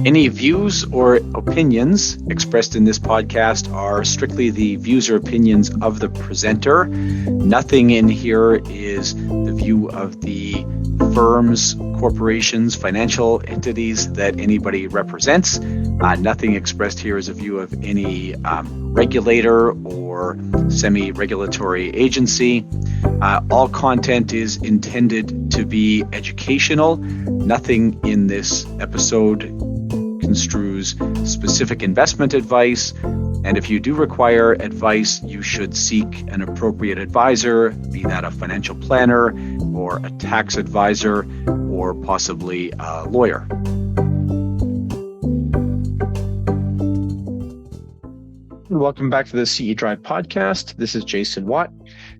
Any views or opinions expressed in this podcast are strictly the views or opinions of the presenter. Nothing in here is the view of the firms, corporations, financial entities that anybody represents. Nothing expressed here is a view of any regulator or semi-regulatory agency. All content is intended to be educational. Nothing in this episode construes specific investment advice, and if you do require advice, you should seek an appropriate advisor, be that a financial planner or a tax advisor or possibly a lawyer. Welcome back to the CE Drive podcast. This is Jason Watt.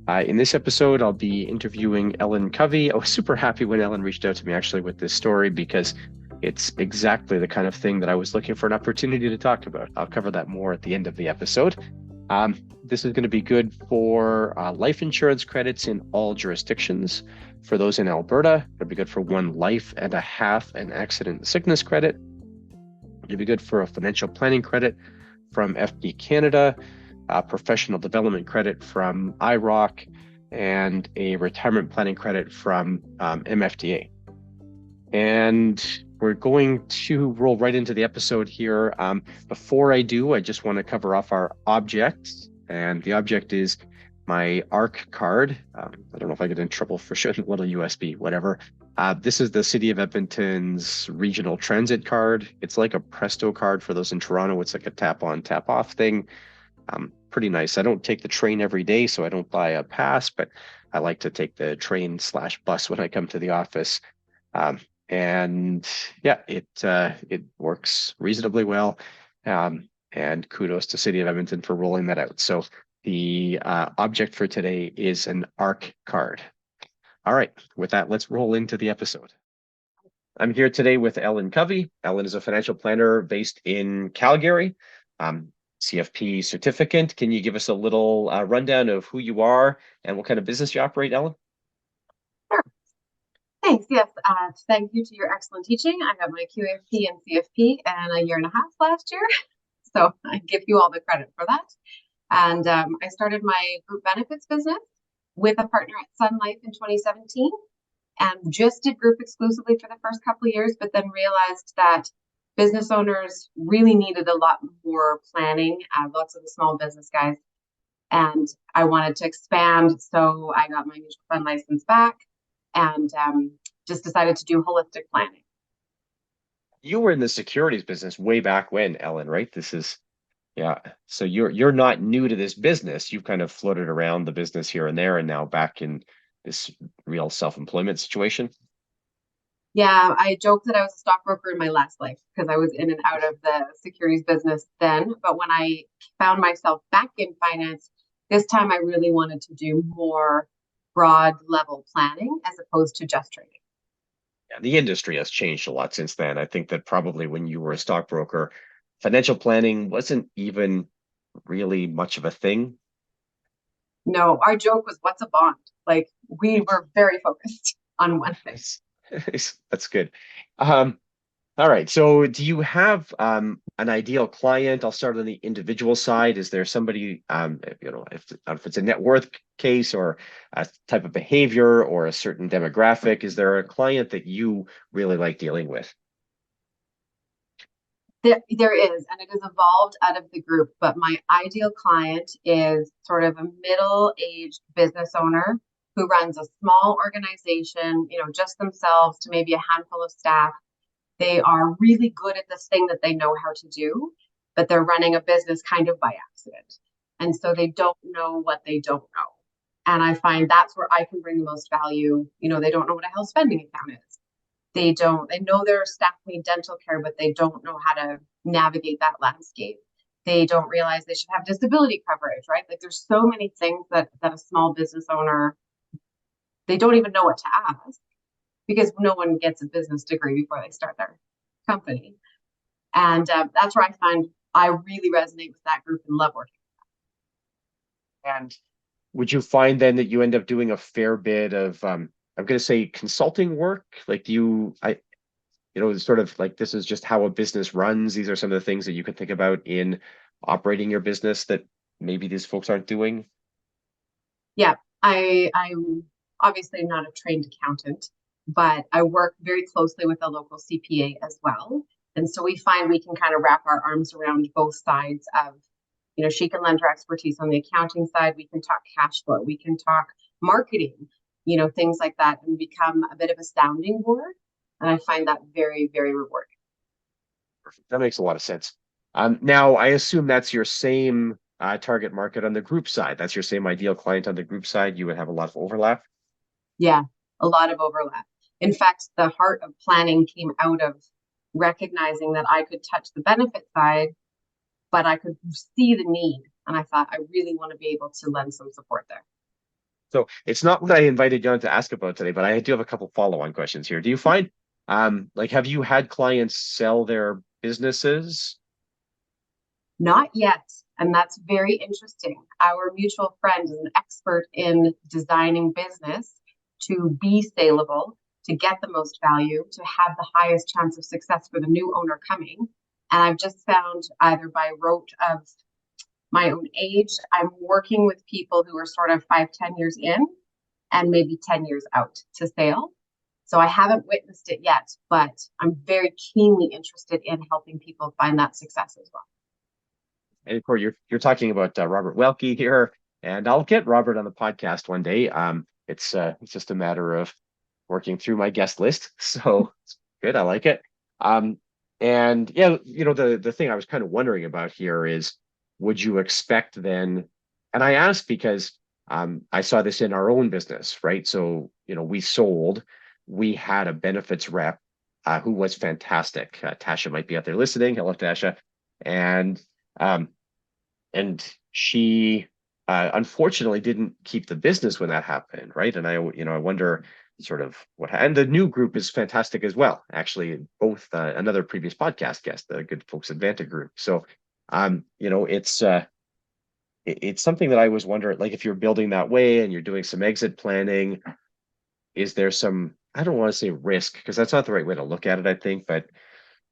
In this episode, I'll be interviewing Ellen Covey. I was super happy when Ellen reached out to me actually with this story because it's exactly the kind of thing that I was looking for an opportunity to talk about. I'll cover that more at the end of the episode. This is going to be good for life insurance credits in all jurisdictions. For those in Alberta, it'll be good for 1 life and a half an accident and sickness credit. It'll be good for a financial planning credit from FD Canada, a professional development credit from IIROC, and a retirement planning credit from MFDA. And we're going to roll right into the episode here. Before I do, I just want to cover off our objects. And the object is my IIROC card. I don't know if I get in trouble for showing a little USB, whatever. This is the City of Edmonton's regional transit card. It's like a Presto card for those in Toronto. It's like a tap on, tap off thing. Pretty nice. I don't take the train every day, so I don't buy a pass, but I like to take the train/bus when I come to the office. And yeah, it works reasonably well. And kudos to City of Edmonton for rolling that out. So the object for today is an IIROC card. All right, with that, let's roll into the episode. I'm here today with Ellen Covey. Ellen is a financial planner based in Calgary, CFP certificate. Can you give us a little rundown of who you are and what kind of business you operate, Ellen? Sure. Thanks. Yes. Thank you to your excellent teaching. I got my QFP and CFP in a year and a half last year. So I give you all the credit for that. And I started my group benefits business with a partner at Sun Life in 2017 and just did group exclusively for the first couple of years, but then realized that business owners really needed a lot more planning, lots of the small business guys. And I wanted to expand. So I got my mutual fund license back and just decided to do holistic planning. You were in the securities business way back when, Ellen, right? Yeah. So you're not new to this business. You've kind of floated around the business here and there and now back in this real self-employment situation. Yeah, I joked that I was a stockbroker in my last life because I was in and out of the securities business then. But when I found myself back in finance, this time I really wanted to do more broad level planning as opposed to just trading. Yeah, the industry has changed a lot since then. I think that probably when you were a stockbroker, financial planning wasn't even really much of a thing. No, our joke was, what's a bond? Like, we were very focused on one thing. That's good. All right. So do you have an ideal client? I'll start on the individual side. Is there somebody, if it's a net worth case or a type of behavior or a certain demographic, is there a client that you really like dealing with? There is, and it has evolved out of the group, but my ideal client is sort of a middle-aged business owner who runs a small organization, just themselves to maybe a handful of staff. They are really good at this thing that they know how to do, but they're running a business kind of by accident. And so they don't know what they don't know. And I find that's where I can bring the most value. They don't know what a health spending account is. They know their staff need dental care, but they don't know how to navigate that landscape. They don't realize they should have disability coverage, right? Like there's so many things that a small business owner, they don't even know what to ask because no one gets a business degree before they start their company. And that's where I find I really resonate with that group and love working with them. And would you find then that you end up doing a fair bit of I'm going to say consulting work? Like sort of like this is just how a business runs. These are some of the things that you can think about in operating your business that maybe these folks aren't doing? Yeah, I'm obviously not a trained accountant, but I work very closely with a local CPA as well. And so we find we can kind of wrap our arms around both sides of, she can lend her expertise on the accounting side. We can talk cash flow. We can talk marketing, things like that, and become a bit of a sounding board. And I find that very, very rewarding. Perfect. That makes a lot of sense. Now, I assume that's your same target market on the group side. That's your same ideal client on the group side. You would have a lot of overlap. Yeah, a lot of overlap. In fact, the heart of planning came out of recognizing that I could touch the benefit side, but I could see the need. And I thought, I really want to be able to lend some support there. So it's not what I invited you on to ask about today, but I do have a couple follow-on questions here. Do you find, like, have you had clients sell their businesses? Not yet. And that's very interesting. Our mutual friend is an expert in designing business to be saleable, to get the most value, to have the highest chance of success for the new owner coming. And I've just found, either by rote of my own age, I'm working with people who are sort of 5-10 years in and maybe 10 years out to sale. So I haven't witnessed it yet, but I'm very keenly interested in helping people find that success as well. And of course, you're talking about Robert Welke here, and I'll get Robert on the podcast one day. It's just a matter of working through my guest list, so it's good. I like it. And yeah, the thing I was kind of wondering about here is, would you expect then? And I asked because I saw this in our own business, right? So we had a benefits rep who was fantastic. Tasha might be out there listening. Hello, Tasha. And um, and she unfortunately didn't keep the business when that happened, right? And I wonder sort of and the new group is fantastic as well. Actually, both another previous podcast guest, the good folks at Vanta Group. So, it's something that I was wondering, like if you're building that way and you're doing some exit planning, is there some, I don't want to say risk because that's not the right way to look at it, I think, but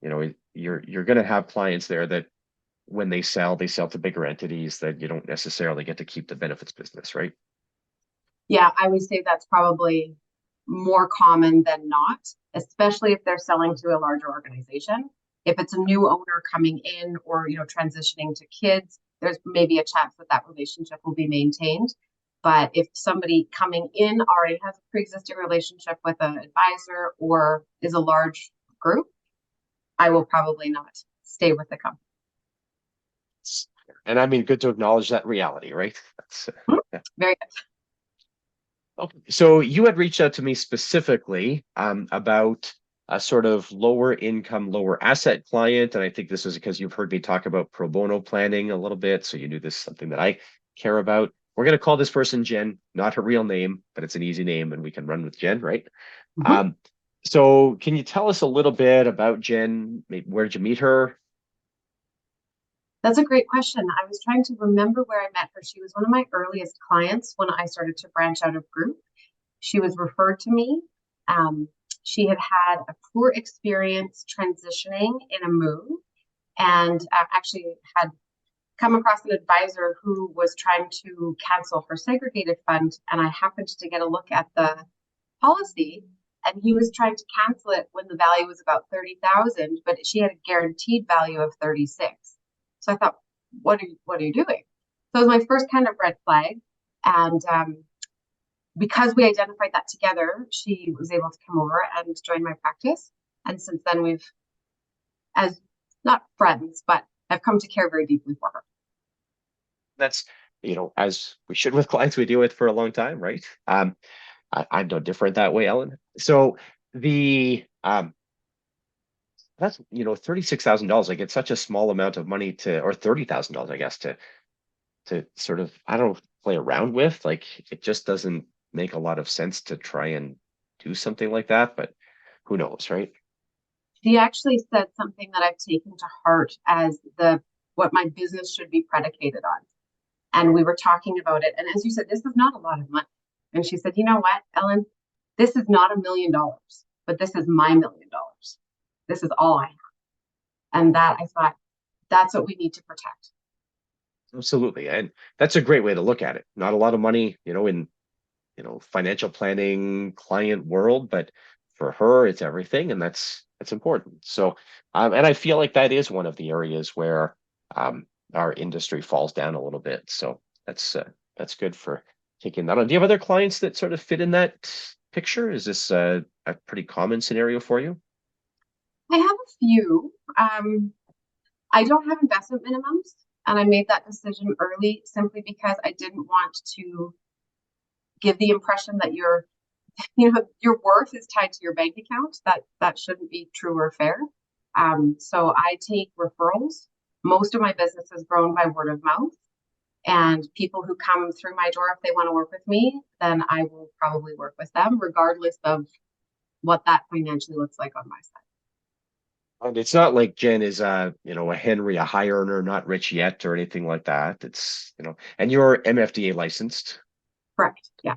you're going to have clients there that when they sell to bigger entities that you don't necessarily get to keep the benefits business, right? Yeah, I would say that's probably more common than not, especially if they're selling to a larger organization. If it's a new owner coming in or, transitioning to kids, there's maybe a chance that relationship will be maintained. But if somebody coming in already has a pre-existing relationship with an advisor or is a large group, I will probably not stay with the company. And I mean, good to acknowledge that reality, right? That's very good. Okay. So you had reached out to me specifically about a sort of lower income, lower asset client. And I think this was because you've heard me talk about pro bono planning a little bit. So you knew this is something that I care about. We're going to call this person Jen, not her real name, but it's an easy name and we can run with Jen, right? Mm-hmm. So can you tell us a little bit about Jen? Maybe where did you meet her? That's a great question. I was trying to remember where I met her. She was one of my earliest clients when I started to branch out of group. She was referred to me. She had had a poor experience transitioning in a move and actually had come across an advisor who was trying to cancel her segregated fund. And I happened to get a look at the policy and he was trying to cancel it when the value was about 30,000, but she had a guaranteed value of 36. So I thought, what are you doing? So it was my first kind of red flag. And because we identified that together, she was able to come over and join my practice. And since then we've, as not friends, but I've come to care very deeply for her. That's, as we should with clients we deal with for a long time, right? I'm no different that way, Ellen. So the that's $36,000. Like it's such a small amount of money or $30,000, I guess, to sort of, I don't know, play around with. Like it just doesn't make a lot of sense to try and do something like that, but who knows, right? She actually said something that I've taken to heart as what my business should be predicated on. And we were talking about it. And as you said, this is not a lot of money. And she said, you know what, Ellen, this is not $1 million, but this is my $1 million. This is all I have. And that I thought, that's what we need to protect. Absolutely. And that's a great way to look at it. Not a lot of money, in financial planning client world, but for her, it's everything, and that's important. So, and I feel like that is one of the areas where our industry falls down a little bit. So that's good for taking that on. Do you have other clients that sort of fit in that picture? Is this a pretty common scenario for you? I have a few. I don't have investment minimums, and I made that decision early simply because I didn't want to give the impression that your worth is tied to your bank account. That shouldn't be true or fair. So I take referrals. Most of my business is grown by word of mouth, and people who come through my door, if they want to work with me, then I will probably work with them, regardless of what that financially looks like on my side. And it's not like Jen is a Henry, a high earner, not rich yet or anything like that. It's, and you're MFDA licensed. Correct. Yeah.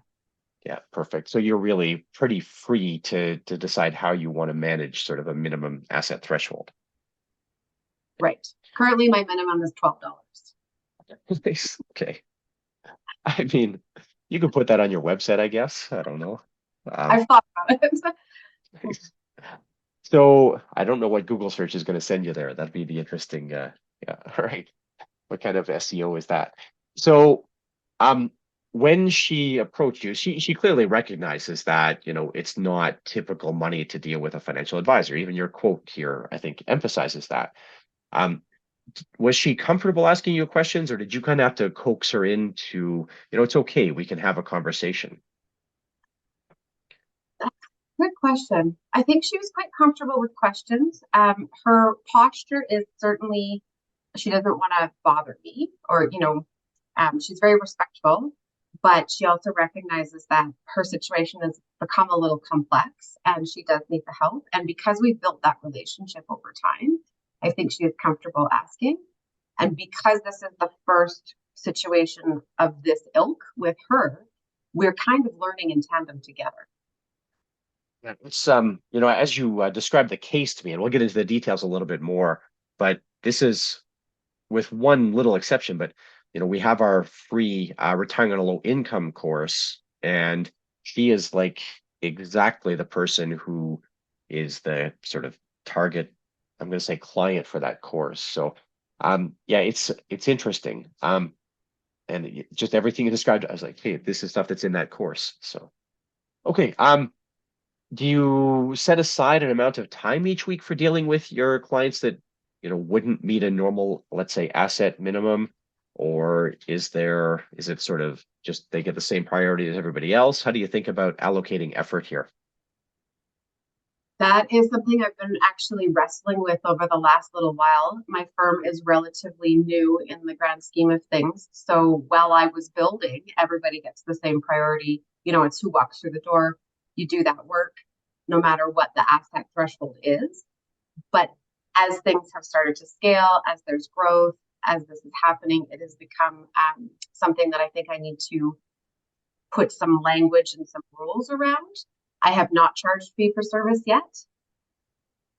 Yeah, perfect. So you're really pretty free to decide how you want to manage sort of a minimum asset threshold. Right. Currently, my minimum is $12. Nice. Okay. I mean, you could put that on your website, I guess. I don't know. I've thought about it. Nice. So I don't know what Google search is going to send you there. That'd be the interesting. Yeah. All right. What kind of SEO is that? So, when she approached you, she clearly recognizes that, it's not typical money to deal with a financial advisor. Even your quote here, I think, emphasizes that. Um, was she comfortable asking you questions, or did you kind of have to coax her into, it's okay, we can have a conversation? Good question. I think she was quite comfortable with questions. Her posture is certainly, she doesn't want to bother me, or, she's very respectful, but she also recognizes that her situation has become a little complex and she does need the help. And because we've built that relationship over time, I think she is comfortable asking. And because this is the first situation of this ilk with her, we're kind of learning in tandem together. Yeah, it's as you described the case to me, and we'll get into the details a little bit more, but this is with one little exception, but we have our free retiring on a low income course, and she is like exactly the person who is the sort of target, I'm going to say client for that course. So yeah, it's interesting. And just everything you described, I was like, hey, this is stuff that's in that course. So okay. Do you set aside an amount of time each week for dealing with your clients that, wouldn't meet a normal, let's say, asset minimum? Or is it sort of just they get the same priority as everybody else? How do you think about allocating effort here? That is something I've been actually wrestling with over the last little while. My firm is relatively new in the grand scheme of things. So while I was building, everybody gets the same priority. It's who walks through the door. You do that work, no matter what the asset threshold is. But as things have started to scale, as there's growth, as this is happening, it has become something that I think I need to put some language and some rules around. I have not charged fee for service yet,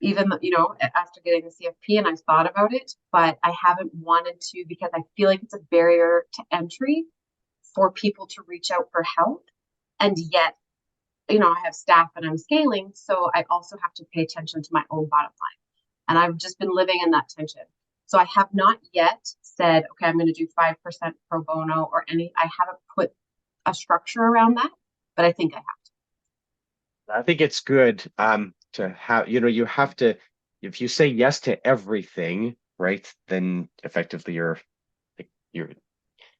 even after getting the CFP, and I've thought about it, but I haven't wanted to because I feel like it's a barrier to entry for people to reach out for help. And yet, I have staff and I'm scaling, so I also have to pay attention to my own bottom line. And I've just been living in that tension. So I have not yet said, okay, I'm going to do 5% pro bono or I haven't put a structure around that, but I think I have to. I think it's good to have, you have to, if you say yes to everything, right, then effectively you're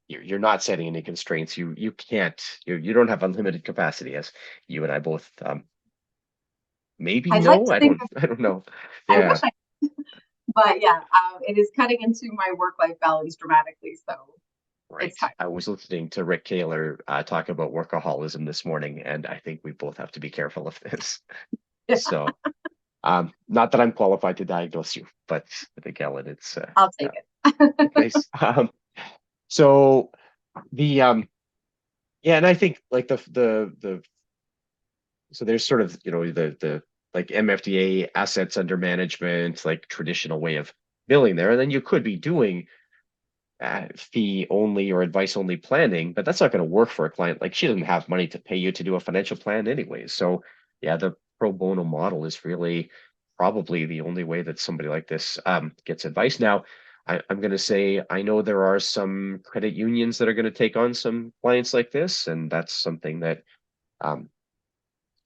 not setting any constraints. You can't, you don't have unlimited capacity, as you and I both maybe I'd like know. to think I don't know. I Yeah. wish I but yeah, it is cutting into my work-life balance dramatically. So Right. it's time. I was listening to Rick Kaler talk about workaholism this morning, and I think we both have to be careful of this. So, not that I'm qualified to diagnose you, but I think Ellen, it's I'll take yeah, it. nice. So the yeah, and I think like the so there's sort of the like MFDA assets under management, like traditional way of billing there. And then you could be doing fee only or advice only planning, but that's not going to work for a client. Like she doesn't have money to pay you to do a financial plan anyway. So yeah, the pro bono model is really probably the only way that somebody like this gets advice. Now, I'm going to say I know there are some credit unions that are going to take on some clients like this, and that's something that um,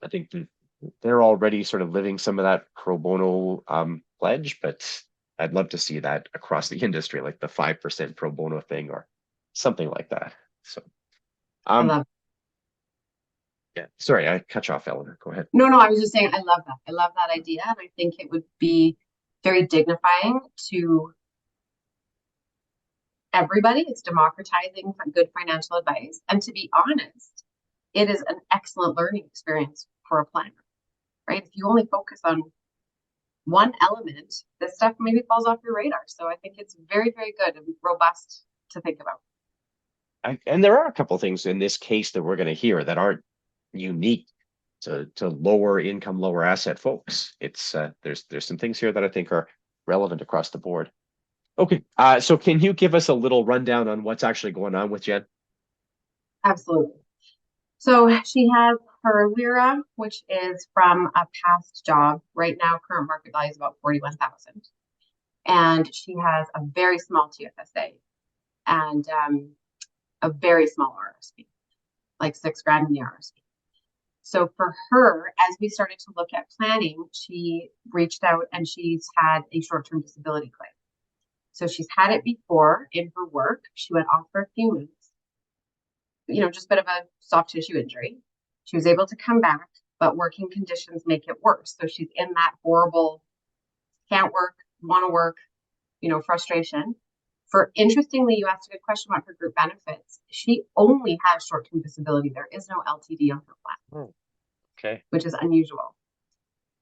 I think they're already sort of living some of that pro bono pledge, but I'd love to see that across the industry, like the 5% pro bono thing or something like that. So, I um, love. yeah, sorry, I cut you off, Eleanor. Go ahead. No, I was just saying I love that. I love that idea, and I think it would be very dignifying to everybody. It's democratizing good financial advice, and to be honest, it is an excellent learning experience for a planner, right? If you only focus on one element, this stuff maybe falls off your radar. So I think it's very, very good and robust to think about. And there are a couple of things in this case that we're going to hear that aren't unique to lower income, lower asset folks. It's there's some things here that I think are relevant across the board. Okay, so can you give us a little rundown on what's actually going on with Jen? Absolutely. So she has her LIRA, which is from a past job. Right now, current market value is about 41,000. And she has a very small TFSA and a very small RSP, like $6,000 in the RSP. So for her, as we started to look at planning, she reached out and she's had a short-term disability claim. So she's had it before in her work. She went off for a few months, just a bit of a soft tissue injury. She was able to come back, but working conditions make it worse. So she's in that horrible, can't work, want to work, frustration. Interestingly, you asked a good question about her group benefits. She only has short-term disability. There is no LTD on her plan. Oh, okay. Which is unusual.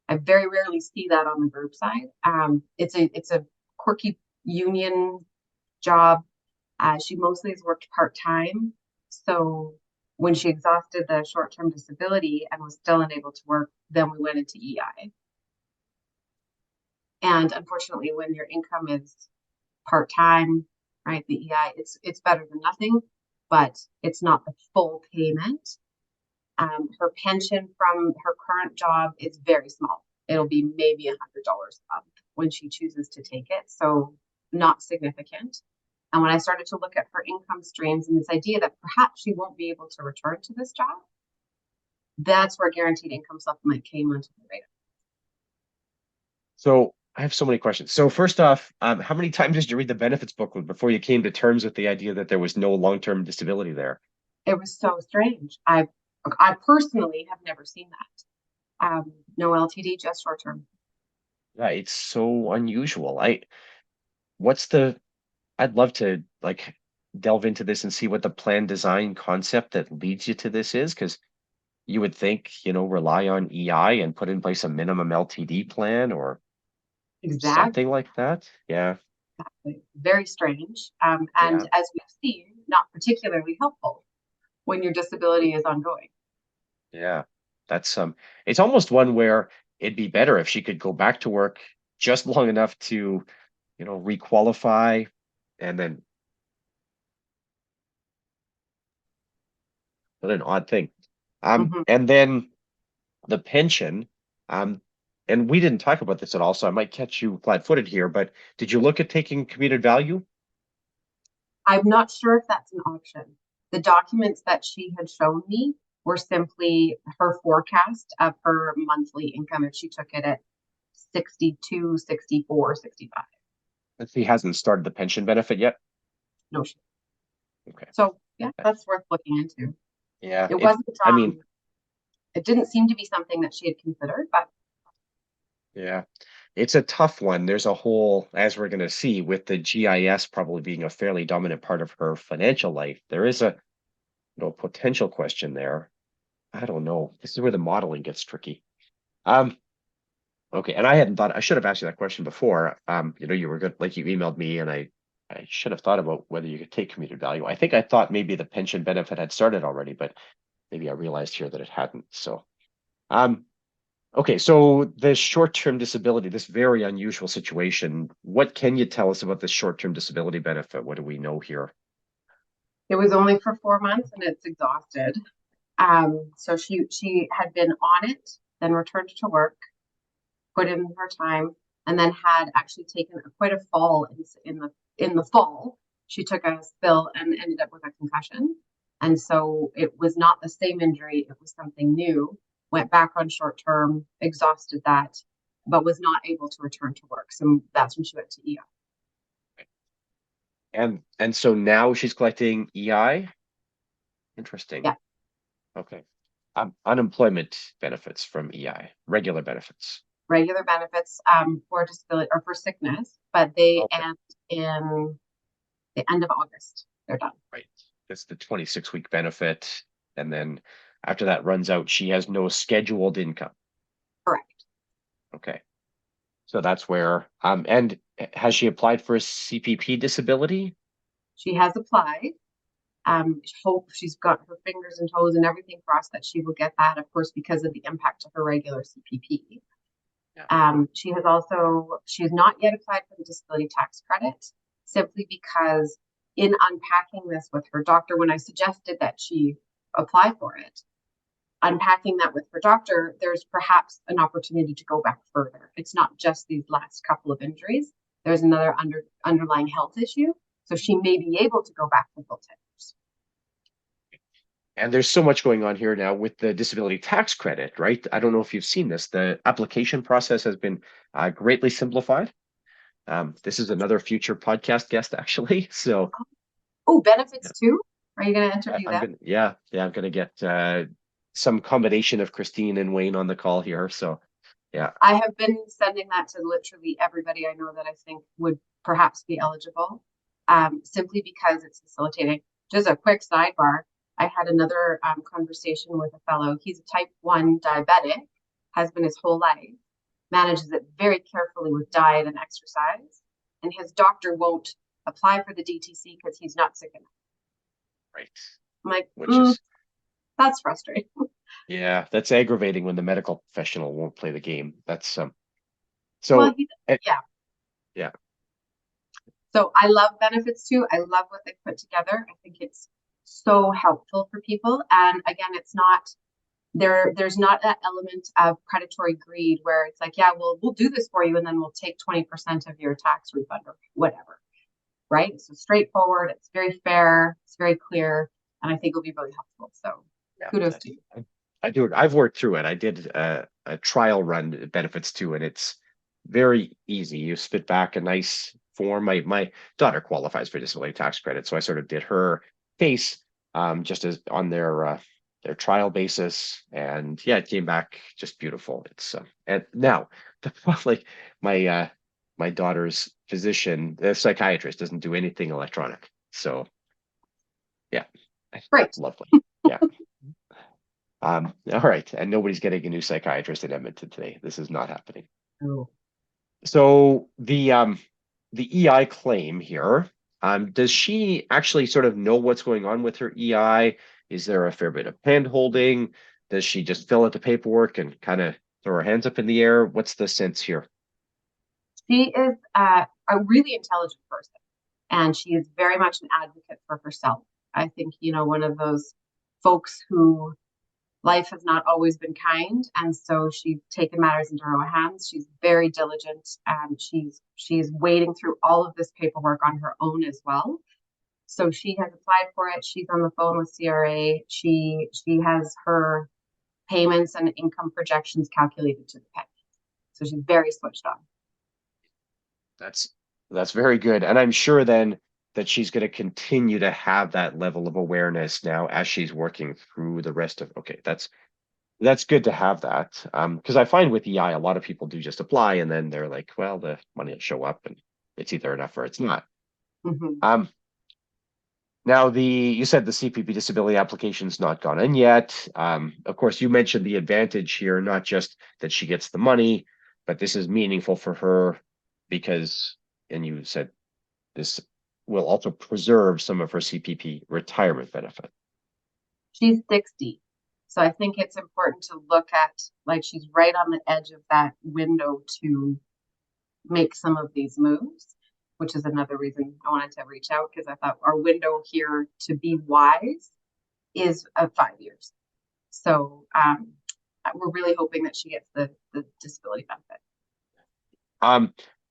I very rarely see that on the group side. It's a quirky union job. She mostly has worked part-time. So when she exhausted the short-term disability and was still unable to work, then we went into EI. And unfortunately, when your income is part-time, right, the EI, it's better than nothing, but it's not the full payment. Her pension from her current job is very small. It'll be maybe $100 a month when she chooses to take it. So not significant. And when I started to look at her income streams and this idea that perhaps she won't be able to return to this job, that's where guaranteed income supplement came onto the radar. So I have so many questions. So first off, how many times did you read the benefits booklet before you came to terms with the idea that there was no long-term disability there? It was so strange. I personally have never seen that. No LTD, just short term. Yeah, it's so unusual. I'd love to like delve into this and see what the plan design concept that leads you to this is, because you would think, rely on EI and put in place a minimum LTD plan or Exactly. something like that. Yeah. Very strange. And Yeah. as we've seen, not particularly helpful when your disability is ongoing. Yeah. That's it's almost one where it'd be better if she could go back to work just long enough to, requalify and then what an odd thing. Mm-hmm. And then the pension, and we didn't talk about this at all, so I might catch you flat-footed here, but did you look at taking commuted value? I'm not sure if that's an option. The documents that she had shown me were simply her forecast of her monthly income if she took it at 62, 64, 65. If he hasn't started the pension benefit yet? No shit. Okay. So yeah, that's worth looking into. Yeah, It wasn't, I mean, it didn't seem to be something that she had considered, but yeah, it's a tough one. There's a whole, as we're going to see, with the GIS probably being a fairly dominant part of her financial life, there is a potential question there. I don't know. This is where the modeling gets tricky. Um, okay, and I should have asked you that question before. You were good, like you emailed me, and I should have thought about whether you could take commuted value. I think I thought maybe the pension benefit had started already, but maybe I realized here that it hadn't. So, um, Okay, so the short-term disability, this very unusual situation, what can you tell us about the short-term disability benefit? What do we know here? It was only for 4 months and it's exhausted. So she had been on it, then returned to work, put in her time, and then had actually taken quite a fall in the fall. She took a spill and ended up with a concussion. And so it was not the same injury, it was something new. Went back on short term, exhausted that, but was not able to return to work. So that's when she went to ER. And so now she's collecting EI? Interesting. Yeah, Okay. Unemployment benefits from EI, regular benefits. regular benefits for disability or for sickness, but they Okay. end in the end of August. They're done. Right. It's the 26-week benefit. And then after that runs out, she has no scheduled income. Correct. Okay. So that's where, and has she applied for a CPP disability? She has applied. Hope she's got her fingers and toes and everything crossed that she will get that, of course, because of the impact to her regular CPP. Yeah. She has not yet applied for the disability tax credit, simply because in unpacking this with her doctor, when I suggested that she apply for it, unpacking that with her doctor, there's perhaps an opportunity to go back further. It's not just these last couple of injuries. There's another underlying health issue. So she may be able to go back for full 10 years. And there's so much going on here now with the disability tax credit, right? I don't know if you've seen this. The application process has been greatly simplified. This is another future podcast guest, actually. So, Oh, benefits yeah, too? Are you going to interview I'm them? gonna, I'm gonna get some combination of Christine and Wayne on the call here. So, yeah, I have been sending that to literally everybody I know that I think would perhaps be eligible, simply because it's facilitating. Just a quick sidebar. I had another conversation with a fellow. He's a type 1 diabetic, has been his whole life, manages it very carefully with diet and exercise, and his doctor won't apply for the DTC because he's not sick enough. right. I'm like, Which is, that's frustrating. yeah, that's aggravating when the medical professional won't play the game. That's Well, so, eh, yeah. yeah, So I love benefits too. I love what they put together. I think it's so helpful for people. And again, it's not there's not that element of predatory greed where it's like, yeah, well, we'll do this for you and then we'll take 20% of your tax refund or whatever. Right? So straightforward, it's very fair, it's very clear, and I think it'll be really helpful. So yeah. kudos to you. I do it. I've worked through it. I did a trial run benefits too, and it's very easy. You spit back a nice form. My daughter qualifies for disability tax credit, so I sort of did her case just as on their trial basis, and yeah, it came back just beautiful. It's and now the like my my daughter's physician, the psychiatrist, doesn't do anything electronic. So yeah, Great. lovely. Yeah. All right, and nobody's getting a new psychiatrist in Edmonton today. This is not happening. Oh. So the EI claim here, does she actually sort of know what's going on with her EI? Is there a fair bit of hand holding? Does she just fill out the paperwork and kind of throw her hands up in the air? What's the sense here? She is a really intelligent person, and she is very much an advocate for herself. I think, one of those folks who life has not always been kind, and so she's taken matters into her own hands. She's very diligent, and she's wading through all of this paperwork on her own as well. So she has applied for it. She's on the phone with CRA. She has her payments and income projections calculated to the penny. So she's very switched on. That's that's very good. And I'm sure then that she's going to continue to have that level of awareness now as she's working through the rest of, okay, that's good to have that. Because I find with EI, a lot of people do just apply and then they're like, well, the money will show up and it's either enough or it's not. Mm-hmm. Now you said the CPP disability application's not gone in yet. Of course, you mentioned the advantage here, not just that she gets the money, but this is meaningful for her because, and you said this will also preserve some of her CPP retirement benefit. She's 60. So I think it's important to look at, like, she's right on the edge of that window to make some of these moves, which is another reason I wanted to reach out, because I thought our window here to be wise is 5 years. So we're really hoping that she gets the disability benefit.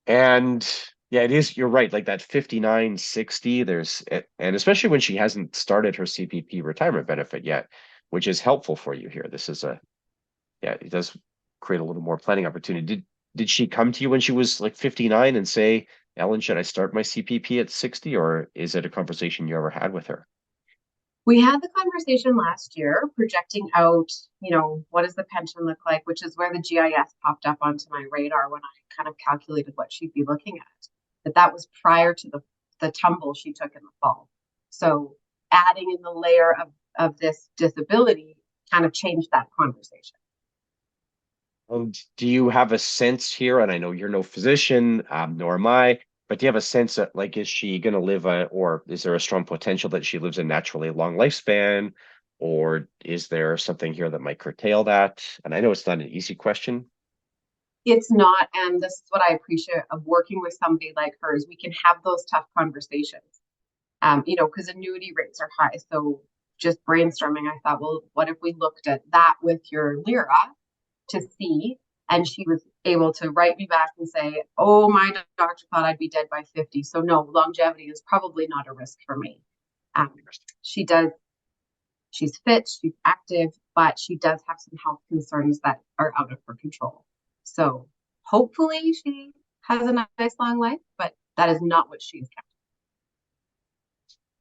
And yeah, it is, you're right, like that 5960, and especially when she hasn't started her CPP retirement benefit yet, which is helpful for you here. This is yeah, it does create a little more planning opportunity. Did she come to you when she was like 59 and say, Ellen, should I start my CPP at 60, or is it a conversation you ever had with her? We had the conversation last year, projecting out, what does the pension look like, which is where the GIS popped up onto my radar when I kind of calculated what she'd be looking at. But that was prior to the tumble she took in the fall. So adding in the layer of this disability kind of changed that conversation. Do you have a sense here? And I know you're no physician, nor am I, but do you have a sense that, like, is she going to live or is there a strong potential that she lives a naturally long lifespan, or is there something here that might curtail that? And I know it's not an easy question. It's not, and this is what I appreciate of working with somebody like her, is we can have those tough conversations. Because annuity rates are high. So just brainstorming, I thought, well, what if we looked at that with your Lyra to see? And she was able to write me back and say, oh, my doctor thought I'd be dead by 50. So no, longevity is probably not a risk for me. She's fit, she's active, but she does have some health concerns that are out of her control. So hopefully she has a nice long life, but that is not what she's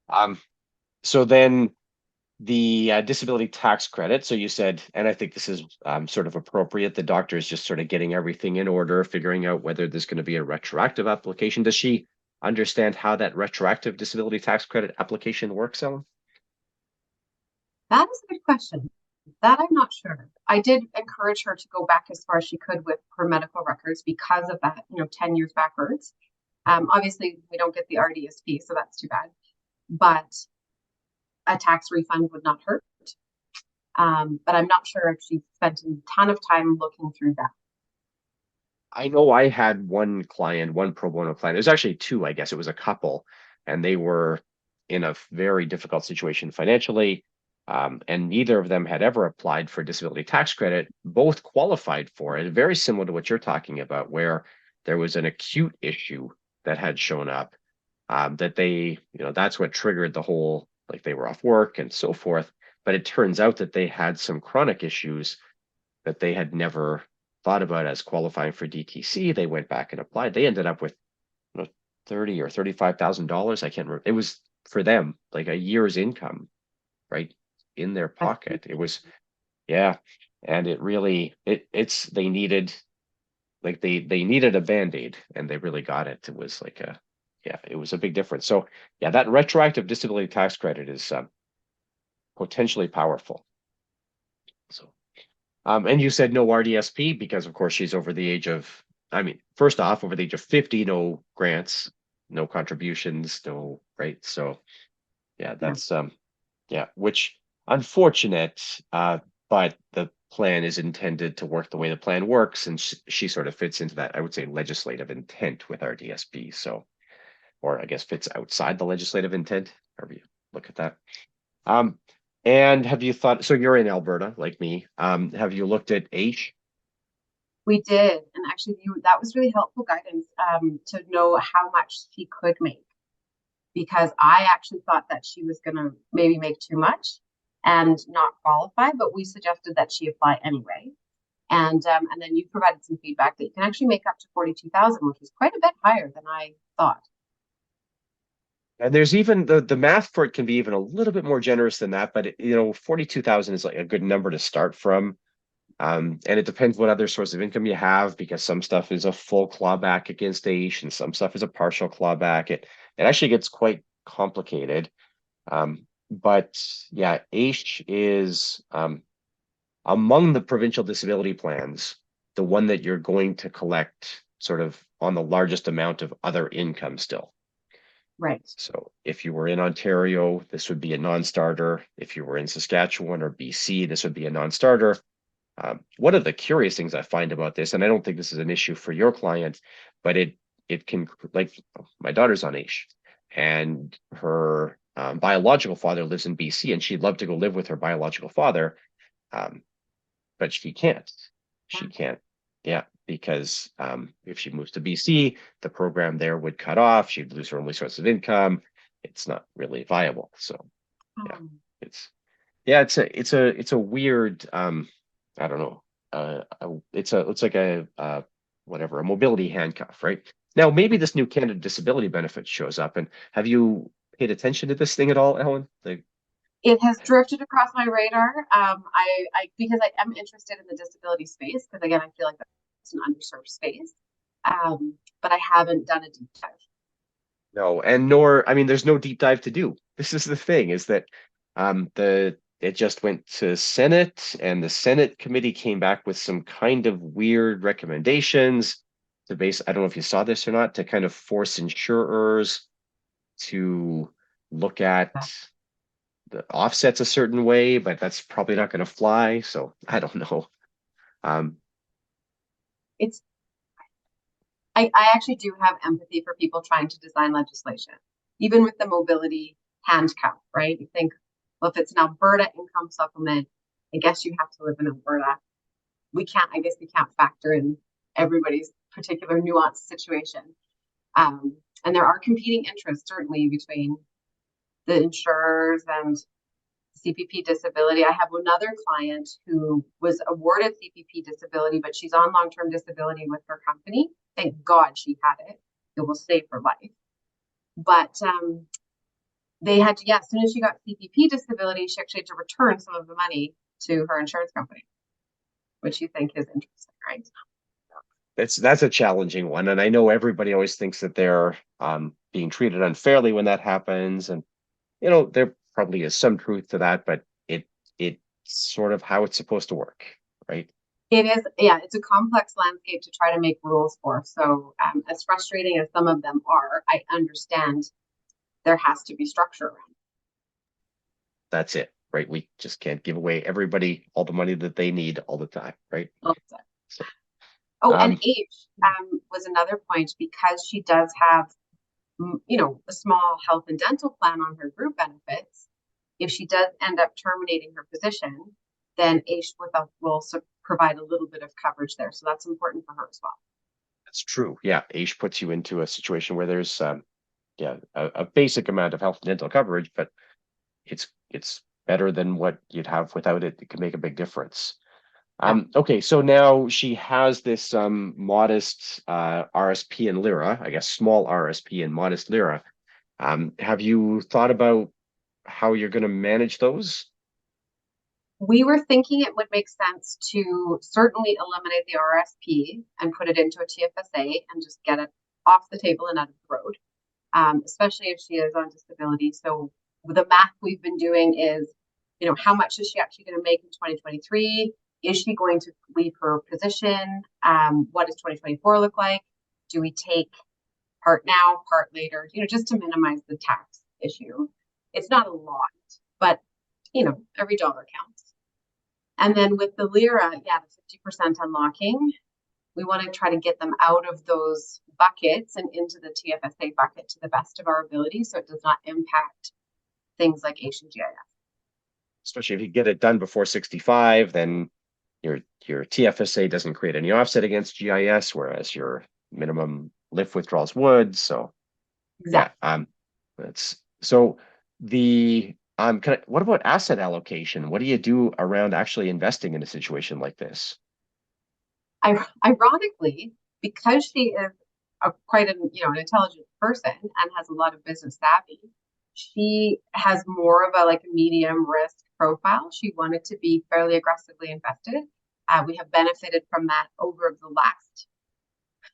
Um, so then the disability tax credit. So you said, and I think this is sort of appropriate, the doctor is just sort of getting everything in order, figuring out whether there's going to be a retroactive application. Does she understand how that retroactive disability tax credit application works, Ellen? That is a good question. That I'm not sure. I did encourage her to go back as far as she could with her medical records because of that, 10 years backwards. Obviously, we don't get the RDSP, so that's too bad. But a tax refund would not hurt. But I'm not sure if she spent a ton of time looking through that. I know I had one client, one pro bono client. It was actually two, I guess. It was a couple, and they were in a very difficult situation financially. And neither of them had ever applied for disability tax credit. Both qualified for it, very similar to what you're talking about, where there was an acute issue that had shown up, that they, that's what triggered the whole, like they were off work and so forth. But it turns out that they had some chronic issues that they had never thought about as qualifying for DTC. They went back and applied. They ended up with $30,000 or $35,000. I can't remember. It was for them like a year's income, right, in their pocket. It was, yeah, and it really it's they needed, like they needed a Band-Aid, and they really got it. It was like it was a big difference. So yeah, that retroactive disability tax credit is potentially powerful. So and you said no RDSP because, of course, she's over the age of, I mean, first off, over the age of 50, no grants, no contributions, no, right? So yeah, that's which unfortunate, but the plan is intended to work the way the plan works, and she sort of fits into that, I would say, legislative intent with RDSP. So, or I guess fits outside the legislative intent, however you look at that. And have you thought, so you're in Alberta like me, have you looked at AISH? We did, and actually, that was really helpful guidance to know how much she could make, because I actually thought that she was going to maybe make too much and not qualify, but we suggested that she apply anyway. And then you provided some feedback that you can actually make up to 42,000, which is quite a bit higher than I thought. And there's even the math for it can be even a little bit more generous than that, but 42,000 is like a good number to start from. And it depends what other source of income you have, because some stuff is a full clawback against AISH and some stuff is a partial clawback. It actually gets quite complicated. But yeah, AISH is among the provincial disability plans, the one that you're going to collect sort of on the largest amount of other income still. Right. So if you were in Ontario, this would be a non-starter. If you were in Saskatchewan or BC, this would be a non-starter. One of the curious things I find about this, and I don't think this is an issue for your client, but it can, like, my daughter's on AISH, and her biological father lives in BC, and she'd love to go live with her biological father, um, but she can't. She can't. Yeah, because if she moves to BC, the program there would cut off. She'd lose her only source of income. It's not really viable. So yeah, Um, it's it's a weird I don't know. It's like a whatever, a mobility handcuff, right? Now maybe this new Canada Disability Benefit shows up, and have you paid attention to this thing at all, Ellen? Like, it has drifted across my radar. Because I am interested in the disability space, because again, I feel like that's an underserved space. But I haven't done a deep dive. no, and nor, I mean, there's no deep dive to do. This is the thing, is that the it just went to Senate, and the Senate committee came back with some kind of weird recommendations to base, I don't know if you saw this or not, to kind of force insurers to look at the offsets a certain way, but that's probably not going to fly. So I don't know. Um, It's I actually do have empathy for people trying to design legislation, even with the mobility handcuff, right? You think, well, if it's an Alberta income supplement, I guess you have to live in Alberta. I guess we can't factor in everybody's particular nuanced situation. And there are competing interests, certainly, between the insurers and CPP disability. I have another client who was awarded CPP disability, but she's on long-term disability with her company. Thank God she had it. It will save her life. But they had to, yeah, as soon as she got CPP disability, she actually had to return some of the money to her insurance company, which you think is interesting, right? that's a challenging one, and I know everybody always thinks that they're being treated unfairly when that happens, and there probably is some truth to that, but it's sort of how it's supposed to work, right? It is, yeah, it's a complex landscape to try to make rules for. So, as frustrating as some of them are, I understand there has to be structure around. That's it, right? We just can't give away everybody all the money that they need all the time, right? So, Oh, and um, age was another point, because she does have, a small health and dental plan on her group benefits. If she does end up terminating her position, then AISH will provide a little bit of coverage there. So that's important for her as well. that's true. Yeah, AISH puts you into a situation where there's a basic amount of health and dental coverage, but it's better than what you'd have without it. It can make a big difference. Yeah. Okay, so now she has this modest RSP and LIRA, I guess small RSP and modest LIRA. Have you thought about how you're going to manage those? We were thinking it would make sense to certainly eliminate the RSP and put it into a TFSA and just get it off the table and out of the road, especially if she is on disability. So the math we've been doing is, how much is she actually going to make in 2023? Is she going to leave her position? What does 2024 look like? Do we take part now, part later, just to minimize the tax issue? It's not a lot, but, every dollar counts. And then with the LIRA, yeah, the 50% unlocking, we want to try to get them out of those buckets and into the TFSA bucket to the best of our ability, so it does not impact things like Asian GIS. Especially if you get it done before 65, then your TFSA doesn't create any offset against GIS, whereas your minimum lift withdrawals would. So Exactly. yeah, that's so the what about asset allocation? What do you do around actually investing in a situation like this? Ironically, because she is quite an intelligent person and has a lot of business savvy, she has more of a medium risk profile. She wanted to be fairly aggressively invested. We have benefited from that over the last,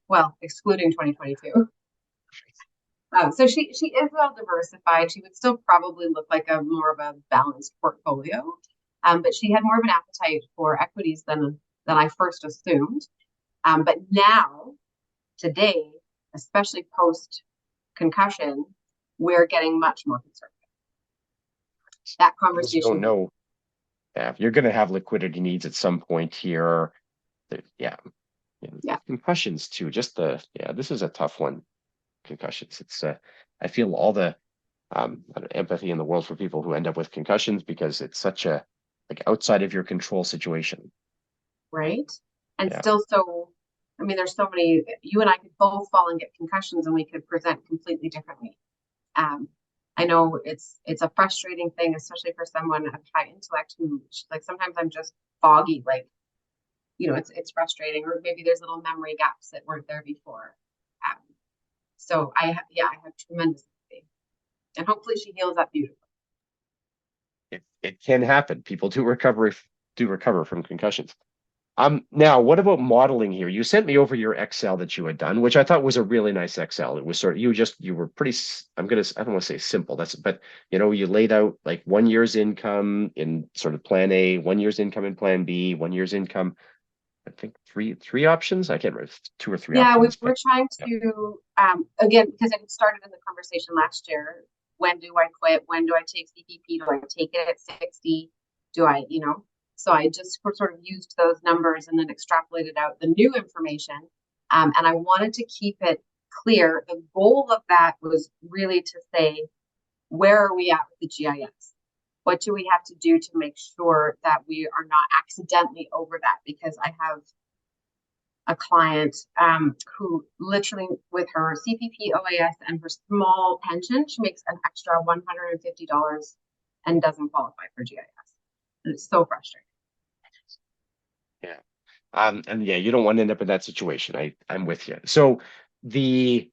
well, excluding 2022. So she is well diversified. She would still probably look like a more of a balanced portfolio, but she had more of an appetite for equities than I first assumed. But now, today, especially post concussion, we're getting much more conservative. That You also don't conversation. know. Yeah, you're going to have liquidity needs at some point here. Yeah. Yeah. Concussions too. This is a tough one. Concussions. I feel all the empathy in the world for people who end up with concussions because it's such a like outside of your control situation. Right. And Yeah. still so, I mean, there's so many, you and I could both fall and get concussions and we could present completely differently. Um, I know it's a frustrating thing, especially for someone of high intellect who like sometimes I'm just foggy, like, it's frustrating, or maybe there's little memory gaps that weren't there before. Um, so I have tremendous empathy. And hopefully she heals up beautifully. It can happen. People do recover from concussions. Now, what about modeling here? You sent me over your Excel that you had done, which I thought was a really nice Excel. It was sort of you were pretty. I don't want to say simple. But you laid out like 1 year's income in sort of Plan A, 1 year's income in Plan B, 1 year's income. I think three options. I can't remember, two or three Yeah, we options, but were trying yeah. to, again, because it started in the conversation last year. When do I quit? When do I take CPP? Do I take it at 60? Do I, So I just sort of used those numbers and then extrapolated out the new information. And I wanted to keep it clear. The goal of that was really to say, where are we at with the GIS? What do we have to do to make sure that we are not accidentally over that? Because I have a client who literally with her CPP, OAS, and her small pension, she makes an extra $150 and doesn't qualify for GIS. And it's so frustrating. Yeah. And yeah, you don't want to end up in that situation. I'm with you. So the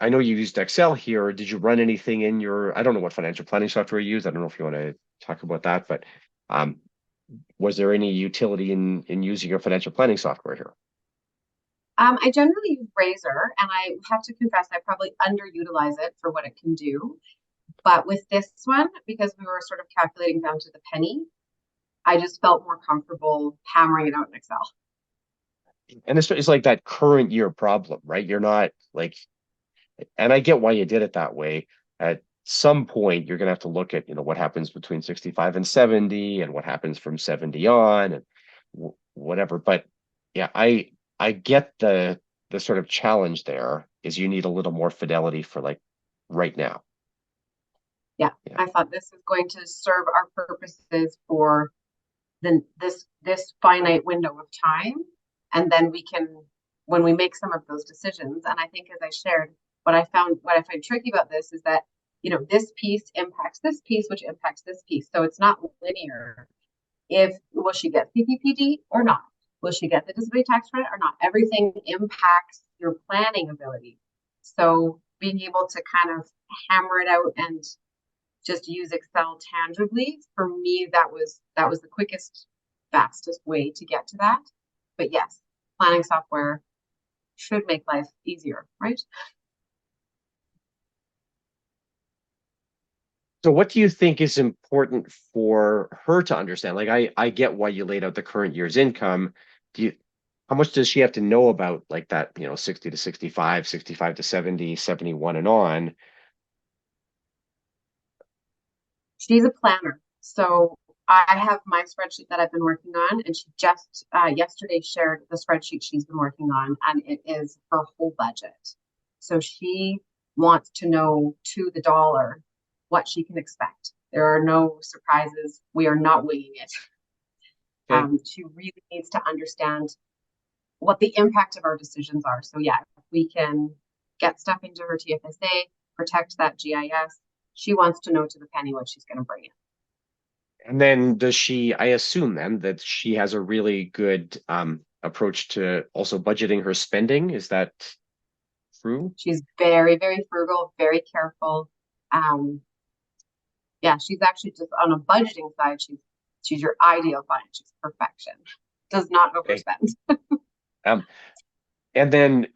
I know you used Excel here. Did you run anything in I don't know what financial planning software you use. I don't know if you want to talk about that, but was there any utility in using your financial planning software here? I generally use Razor, and I have to confess I probably underutilize it for what it can do. But with this one, because we were sort of calculating down to the penny, I just felt more comfortable hammering it out in Excel. And it's like that current year problem, right? You're not like, and I get why you did it that way. At some point, you're going to have to look at, what happens between 65 and 70 and what happens from 70 on and whatever. But yeah, I get the sort of challenge there is you need a little more fidelity for like right now. Yeah, I thought this is going to serve our purposes for this finite window of time, and then we can, when we make some of those decisions. And I think, as I shared, what I find tricky about this is that this piece impacts this piece, which impacts this piece, so it's not linear. Will she get CPPD or not? Will she get the disability tax credit or not? Everything impacts your planning ability. So being able to kind of hammer it out and just use Excel tangibly, for me, that was the quickest, fastest way to get to that. But yes, planning software should make life easier, right? So what do you think is important for her to understand? Like I get why you laid out the current year's income. How much does she have to know about like that, 60 to 65, 65 to 70, 71 and on? She's a planner. So I have my spreadsheet that I've been working on, and she just yesterday shared the spreadsheet she's been working on, and it is her whole budget. So she wants to know to the dollar what she can expect. There are no surprises. We are not winging it. Okay. She really needs to understand what the impact of our decisions are. So yeah, if we can get stuff into her TFSA, protect that GIS, she wants to know to the penny what she's going to bring in. And then I assume then that she has a really good approach to also budgeting her spending. Is that true? She's very, very frugal, very careful. Yeah, she's actually just on a budgeting side. She's your ideal client. She's perfection. Does not overspend. Okay. And then,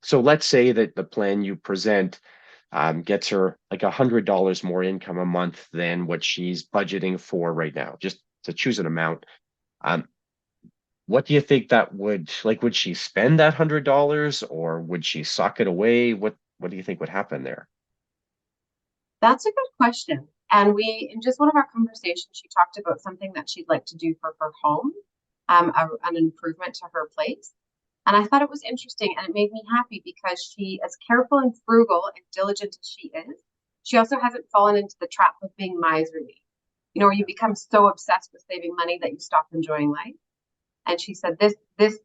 so let's say that the plan you present gets her like $100 more income a month than what she's budgeting for right now, just to choose an amount. What do you think that would she spend that $100 or would she sock it away? what do you think would happen there? That's a good question. And we, in just one of our conversations, she talked about something that she'd like to do for her home, an improvement to her place. And I thought it was interesting and it made me happy because she, as careful and frugal and diligent as she is, she also hasn't fallen into the trap of being miserly, you know, where you become so obsessed with saving money that you stop enjoying life. And she said, this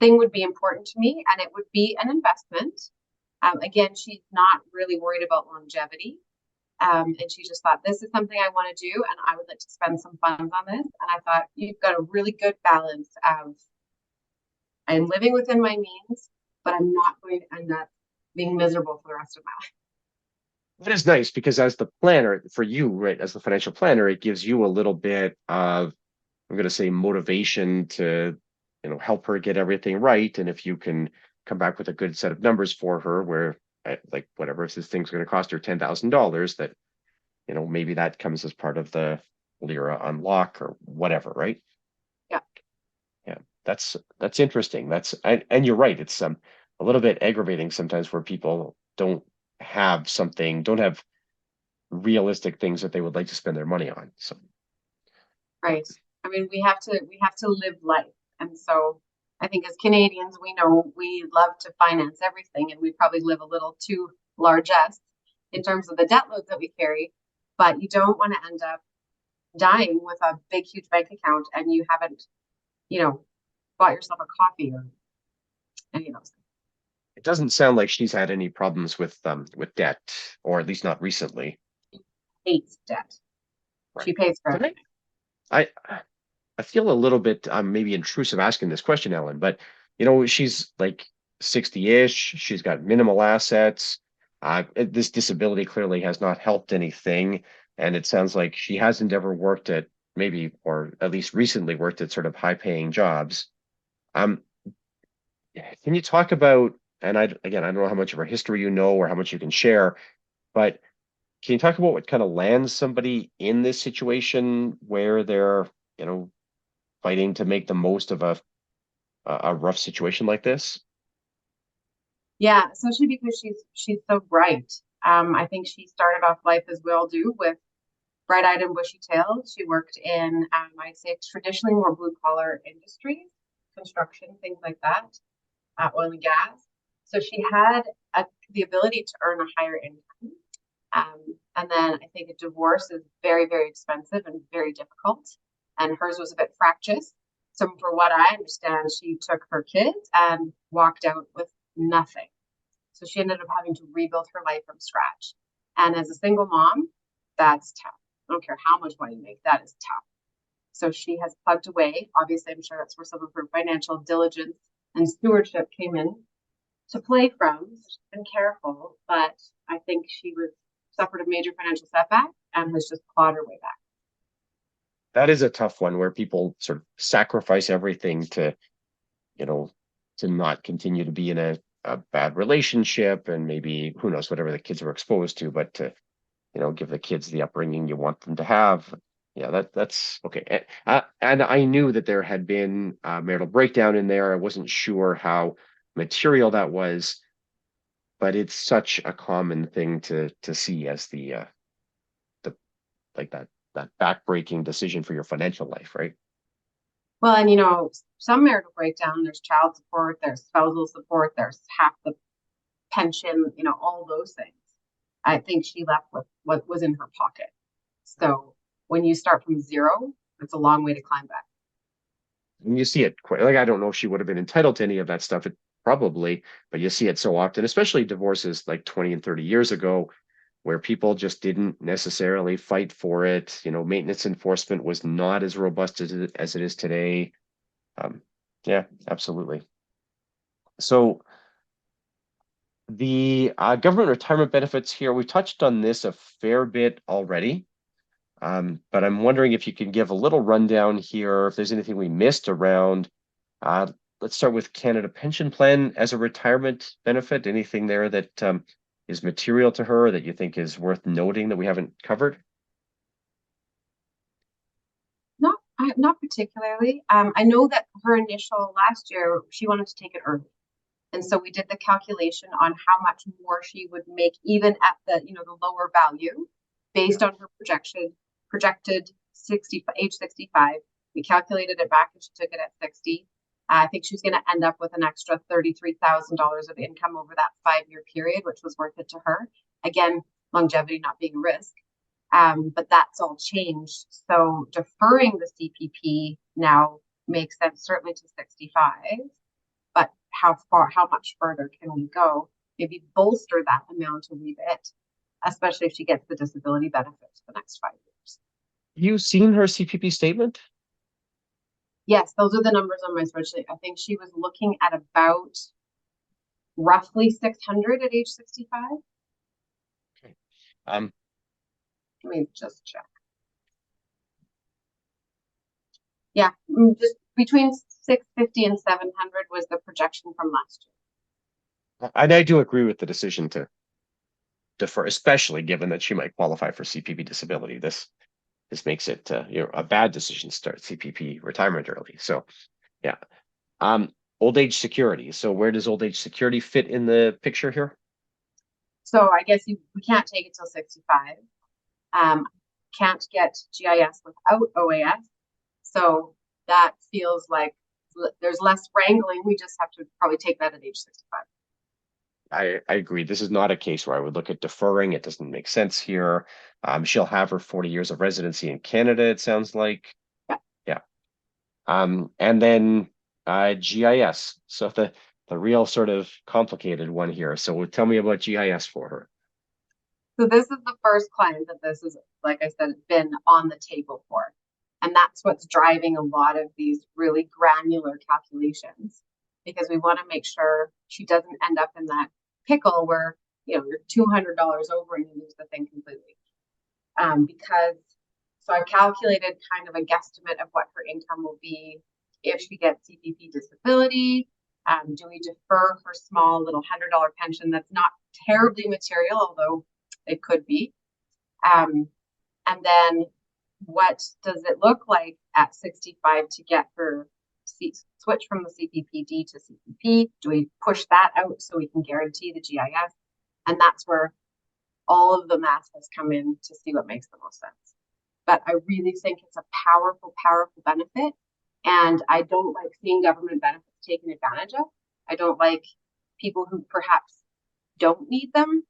thing would be important to me and it would be an investment. Again, she's not really worried about longevity. And she just thought, this is something I want to do, and I would like to spend some funds on this. And I thought, you've got a really good balance of, I'm living within my means, but I'm not going to end up being miserable for the rest of my life. That is nice because as the planner for you, right, as the financial planner, it gives you a little bit of, I'm going to say, motivation to, help her get everything right. And if you can come back with a good set of numbers for her, where like whatever, if this thing's going to cost her $10,000, that maybe that comes as part of the Lira unlock or whatever, right? Yeah. Yeah, that's interesting. And you're right. It's a little bit aggravating sometimes where people don't have realistic things that they would like to spend their money on. So Right. I mean, we have to live life. And so I think as Canadians, we know we love to finance everything and we probably live a little too largesse in terms of the debt load that we carry, but you don't want to end up dying with a big, huge bank account and you haven't, you know, bought yourself a coffee or any of those things. it doesn't sound like she's had any problems with debt, or at least not recently. Hates debt. Right. She pays for So everything. I I feel a little bit maybe intrusive asking this question, Ellen, but she's like 60-ish. She's got minimal assets. This disability clearly has not helped anything, and it sounds like she hasn't ever worked at maybe, or at least recently worked at sort of high-paying jobs. Um, can you talk about, and again, I don't know how much of her history you know or how much you can share, but can you talk about what kind of lands somebody in this situation where they're, you know, fighting to make the most of a rough situation like this? Yeah, especially because she's so bright. I think she started off life as we all do with bright-eyed and bushy-tailed. She worked in, I'd say, traditionally more blue-collar industries, construction, things like that, oil and gas. So she had the ability to earn a higher income. And then I think a divorce is very, very expensive and very difficult. And hers was a bit fractious. So, for what I understand, she took her kids and walked out with nothing. So, she ended up having to rebuild her life from scratch. And as a single mom, that's tough. I don't care how much money you make, that is tough. So, she has plugged away. Obviously, I'm sure that's where some of her financial diligence and stewardship came in to play from. So she's been careful, but I think she was suffered a major financial setback and has just clawed her way back. That is a tough one where people sort of sacrifice everything to, you know, to not continue to be in a bad relationship, and maybe who knows whatever the kids were exposed to, but to, give the kids the upbringing you want them to have. Yeah, that's okay. And I knew that there had been a marital breakdown in there. I wasn't sure how material that was, but it's such a common thing to see as the like that backbreaking decision for your financial life, right? Well, and some marital breakdown, there's child support, there's spousal support, there's half the pension, all those things. I think she left with what was in her pocket. So when you start from zero, it's a long way to climb back. And you see it quite, like, I don't know if she would have been entitled to any of that stuff. It probably, but you see it so often, especially divorces like 20 and 30 years ago, where people just didn't necessarily fight for it. Maintenance enforcement was not as robust as it is today. Um, yeah, absolutely. So the government retirement benefits here, we touched on this a fair bit already. But I'm wondering if you can give a little rundown here, if there's anything we missed around. Uh, let's start with Canada Pension Plan as a retirement benefit. Anything there that is material to her that you think is worth noting that we haven't covered? Not particularly. I know that her initial last year, she wanted to take it early. And so we did the calculation on how much more she would make even at the, the lower value based on her projected age 65. We calculated it back and she took it at 60. I think she's going to end up with an extra $33,000 of income over that 5-year period, which was worth it to her. Again, longevity not being a risk. But that's all changed. So deferring the CPP now makes sense, certainly to 65. But how much further can we go? Maybe bolster that amount a wee bit, especially if she gets the disability benefits for the next 5 years. You seen her CPP statement? Yes, those are the numbers on my spreadsheet. I think she was looking at about roughly 600 at age 65. Okay. Let me just check. Yeah, just between 650 and 700 was the projection from last year. And I do agree with the decision to defer, especially given that she might qualify for CPP disability. This makes it a bad decision to start CPP retirement early. So yeah. Old age security. So where does old age security fit in the picture here? So I guess we can't take it till 65. Can't get GIS without OAS. So that feels like there's less wrangling. We just have to probably take that at age 65. I agree. This is not a case where I would look at deferring. It doesn't make sense here. She'll have her 40 years of residency in Canada, it sounds like. Yeah. And then GIS. So the real sort of complicated one here. So tell me about GIS for her. So this is the first client that this is, like I said, been on the table for. And that's what's driving a lot of these really granular calculations, because we want to make sure she doesn't end up in that pickle where, you're $200 over and you lose the thing completely. So I've calculated kind of a guesstimate of what her income will be if she gets CPP disability. Do we defer her small little $100 pension that's not terribly material, although it could be? And then what does it look like at 65 to get her switch from the CPPD to CPP? Do we push that out so we can guarantee the GIS? And that's where all of the math has come in to see what makes the most sense. But I really think it's a powerful, powerful benefit. And I don't like seeing government benefits taken advantage of. I don't like people who perhaps don't need them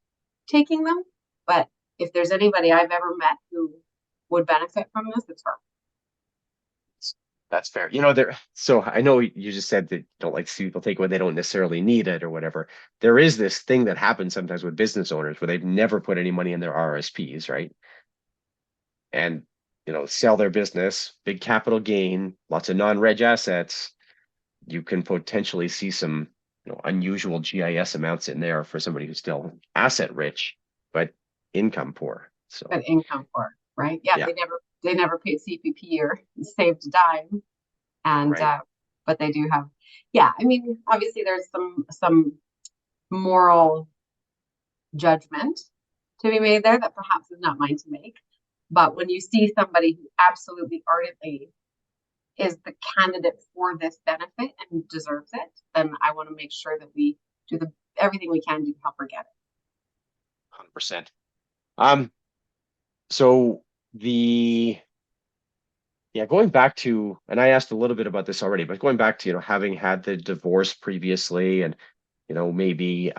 taking them. But if there's anybody I've ever met who would benefit from this, it's her. That's fair. So I know you just said that you don't like to see people take when they don't necessarily need it or whatever. There is this thing that happens sometimes with business owners where they've never put any money in their RSPs, right? And, sell their business, big capital gain, lots of non-reg assets. You can potentially see some, unusual GIS amounts in there for somebody who's still asset rich, but income poor. So but income poor, right? Yeah. They never paid CPP or saved a dime. And, right. But they do have, I mean, obviously there's some moral judgment to be made there that perhaps is not mine to make. But when you see somebody who absolutely ardently is the candidate for this benefit and deserves it, then I want to make sure that we do everything we can do to help her get it. 100%. So going back to, and I asked a little bit about this already, but going back to, having had the divorce previously and, maybe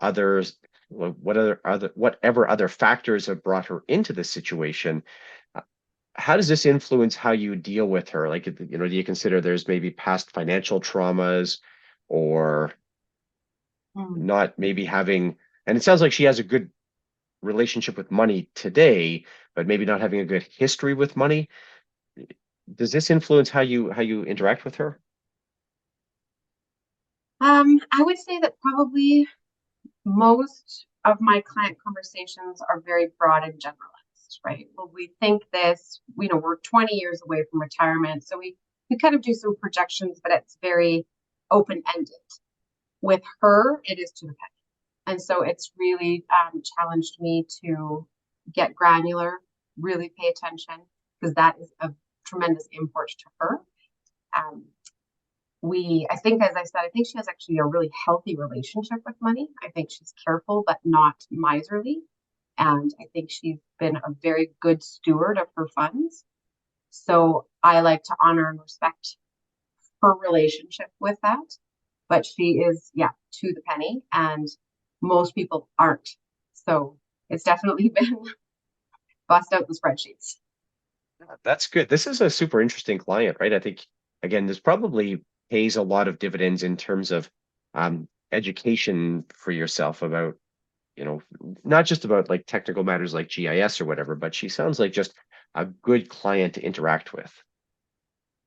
others, whatever other factors have brought her into this situation, how does this influence how you deal with her? Like, do you consider there's maybe past financial traumas or not maybe having, and it sounds like she has a good relationship with money today, but maybe not having a good history with money. Does this influence how you interact with her? I would say that probably most of my client conversations are very broad and generalized, right? Well, we think this, we're 20 years away from retirement. So we kind of do some projections, but it's very open-ended. With her, it is to the penny. And so it's really challenged me to get granular, really pay attention, because that is of tremendous import to her. I think, as I said, I think she has actually a really healthy relationship with money. I think she's careful, but not miserly. And I think she's been a very good steward of her funds. So I like to honor and respect her relationship with that. But she is, yeah, to the penny, and most people aren't. So it's definitely been bust out the spreadsheets. That's good. This is a super interesting client, right? I think, again, this probably pays a lot of dividends in terms of education for yourself about, not just about like technical matters like GIS or whatever, but she sounds like just a good client to interact with.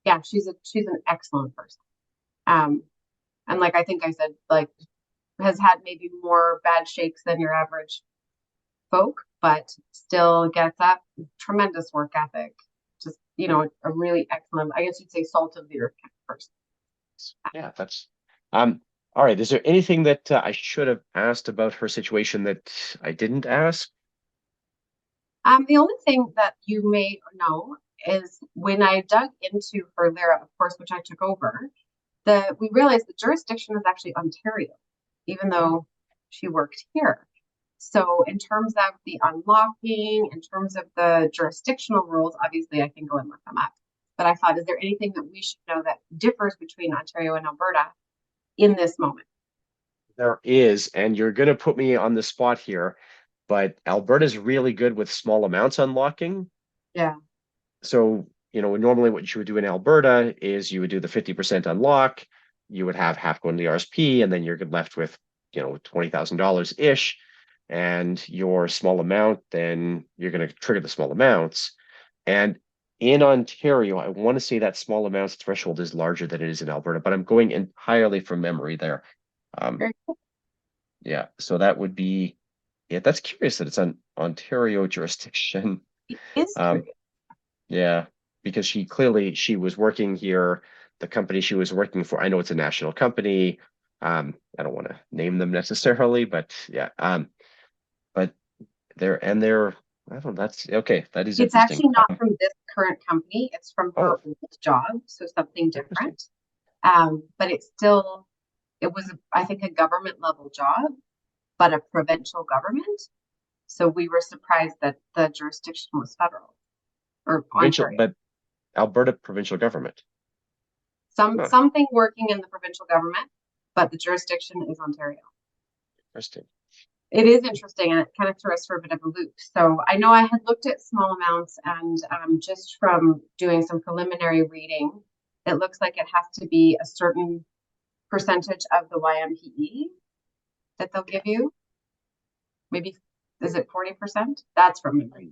Yeah, she's an excellent person. Um, and like I think I said, like has had maybe more bad shakes than your average folk, but still gets up, tremendous work ethic. Just, a really excellent, I guess you'd say salt of the earth kind of person. Yeah, that's all right. Is there anything that I should have asked about her situation that I didn't ask? The only thing that you may know is when I dug into her LIRA, of course, which I took over, we realized the jurisdiction is actually Ontario, even though she worked here. So in terms of the unlocking, in terms of the jurisdictional rules, obviously I can go and look them up. But I thought, is there anything that we should know that differs between Ontario and Alberta in this moment? There is, and you're going to put me on the spot here, but Alberta's really good with small amounts unlocking. Yeah. So, normally what you would do in Alberta is you would do the 50% unlock, you would have half going to the RSP, and then you're left with, $20,000 ish. And your small amount, then you're going to trigger the small amounts. And in Ontario, I want to say that small amounts threshold is larger than it is in Alberta, but I'm going entirely from memory there. Very cool. Yeah, so that would be, yeah, that's curious that it's an Ontario jurisdiction. It is Um, curious. yeah, because she was working here, the company she was working for, I know it's a national company. I don't want to name them necessarily, but yeah, but they're, I don't know, that's okay, that is It's interesting. actually not from this current company. It's from her Oh, old job, so something interesting. different. But it was, I think, a government level job, but a provincial government. So we were surprised that the jurisdiction was federal or Provincial, Ontario. but Alberta provincial government. Huh, Something working in the provincial government, but the jurisdiction is Ontario. interesting. It is interesting, and it kind of threw us for a bit of a loop. So I know I had looked at small amounts, and just from doing some preliminary reading, it looks like it has to be a certain percentage of the YMPE that they'll give you. Maybe, is it 40%? That's from memory.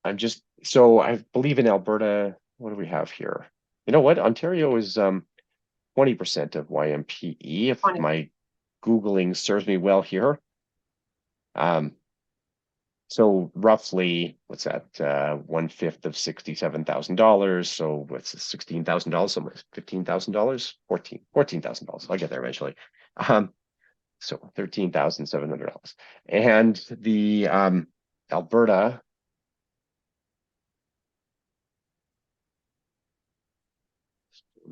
I'm just so I believe in Alberta. What do we have here? You know what? Ontario is 20% of YMPE, if 20. my Googling serves me well here. Um, so roughly, what's that? 1/5 of $67,000. So what's $16,000? So $15,000, $14,000. I'll get there eventually. So $13,700. And the Alberta.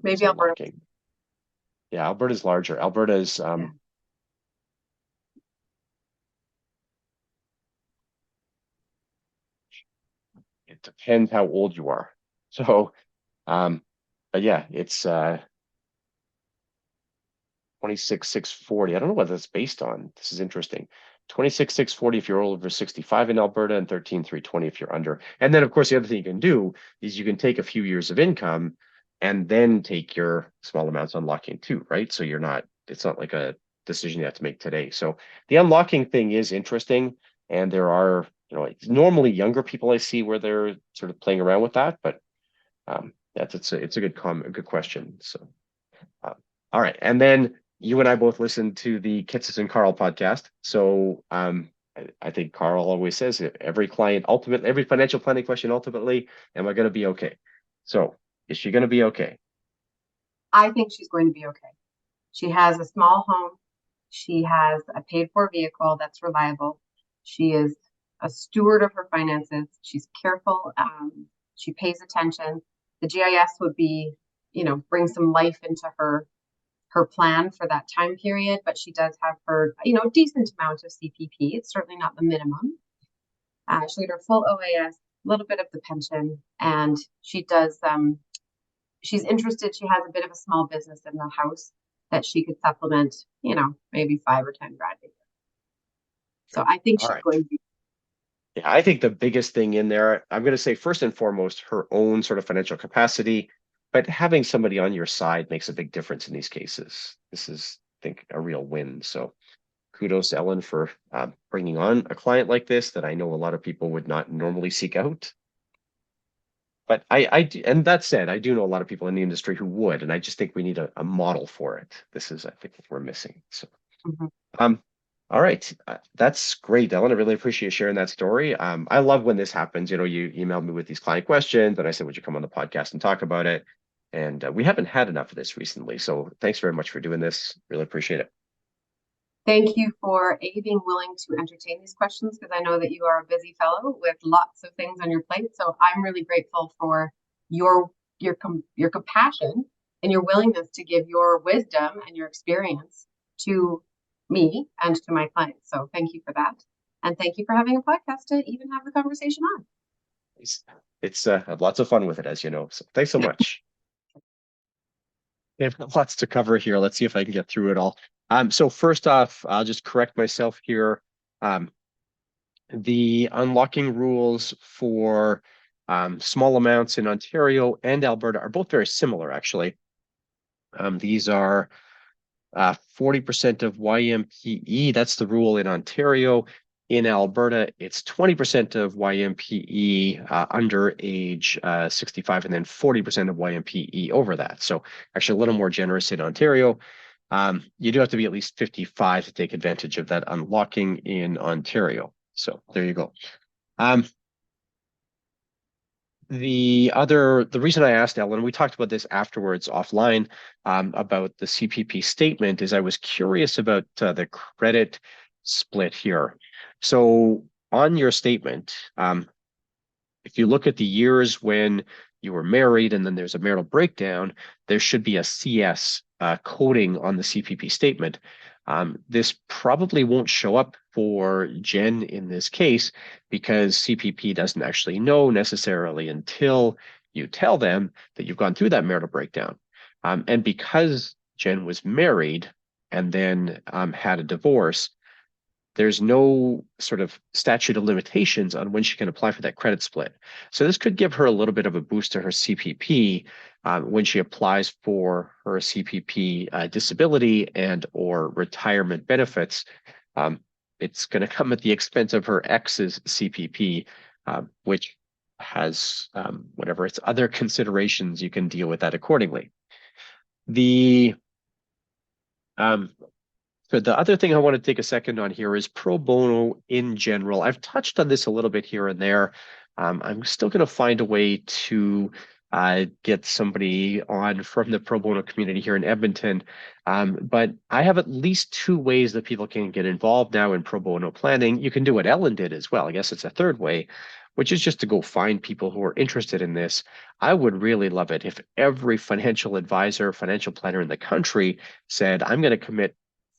Maybe Alberta. Unlocking. Yeah, Alberta's larger. Alberta's Yeah. it depends how old you are. So but yeah, it's 26,640. I don't know what that's based on. This is interesting. 26,640 if you're over 65 in Alberta, and 13,320 if you're under. And then of course the other thing you can do is you can take a few years of income and then take your small amounts unlocking too, right? So it's not like a decision you have to make today. So the unlocking thing is interesting. And there are, like normally younger people I see where they're sort of playing around with that, but it's a a good question. So all right. And then you and I both listen to the Kitsis and Carl podcast. So I think Carl always says it, every financial planning question ultimately, am I going to be okay? So is she going to be okay? I think she's going to be okay. She has a small home. She has a paid for vehicle that's reliable. She is a steward of her finances. She's careful. She pays attention. The GIS would be, bring some life into her plan for that time period. But she does have her, decent amount of CPP. It's certainly not the minimum. She got her full OAS, a little bit of the pension, and she does. She's interested. She has a bit of a small business in the house that she could supplement, maybe 5 or 10 grand a year. So I think All she's right. going to be. Yeah, I think the biggest thing in there, I'm going to say first and foremost, her own sort of financial capacity, but having somebody on your side makes a big difference in these cases. This is, I think, a real win. So kudos to Ellen for bringing on a client like this that I know a lot of people would not normally seek out. But and that said, I do know a lot of people in the industry who would, and I just think we need a model for it. This is, I think, what we're missing. So, Mhm. um, all right, that's great, Ellen. I really appreciate you sharing that story. I love when this happens. You emailed me with these client questions, and I said, "Would you come on the podcast and talk about it?" And we haven't had enough of this recently, so thanks very much for doing this. Really appreciate it. Thank you for being willing to entertain these questions, because I know that you are a busy fellow with lots of things on your plate. So I'm really grateful for your compassion and your willingness to give your wisdom and your experience to me and to my clients. So thank you for that. And thank you for having a podcast to even have the conversation on. It's lots of fun with it, as you know. So thanks so much. We have lots to cover here. Let's see if I can get through it all. So first off, I'll just correct myself here. The unlocking rules for small amounts in Ontario and Alberta are both very similar, actually. These are 40% of YMPE. That's the rule in Ontario. In Alberta, it's 20% of YMPE under age 65, and then 40% of YMPE over that. So actually a little more generous in Ontario. You do have to be at least 55 to take advantage of that unlocking in Ontario. So there you go. The reason I asked Ellen, we talked about this afterwards offline, about the CPP statement, is I was curious about the credit split here. So on your statement, if you look at the years when you were married and then there's a marital breakdown, there should be a CS coding on the CPP statement. This probably won't show up for Jen in this case because CPP doesn't actually know necessarily until you tell them that you've gone through that marital breakdown. And because Jen was married and then had a divorce, there's no sort of statute of limitations on when she can apply for that credit split. So this could give her a little bit of a boost to her CPP when she applies for her CPP disability and or retirement benefits. It's going to come at the expense of her ex's CPP, which has whatever its other considerations. You can deal with that accordingly. So the other thing I want to take a second on here is pro bono in general. I've touched on this a little bit here and there. I'm still going to find a way to get somebody on from the pro bono community here in Edmonton. But I have at least 2 ways that people can get involved now in pro bono planning. You can do what Ellen did as well. I guess it's a third way, which is just to go find people who are interested in this. I would really love it if every financial advisor, financial planner in the country said, I'm going to commit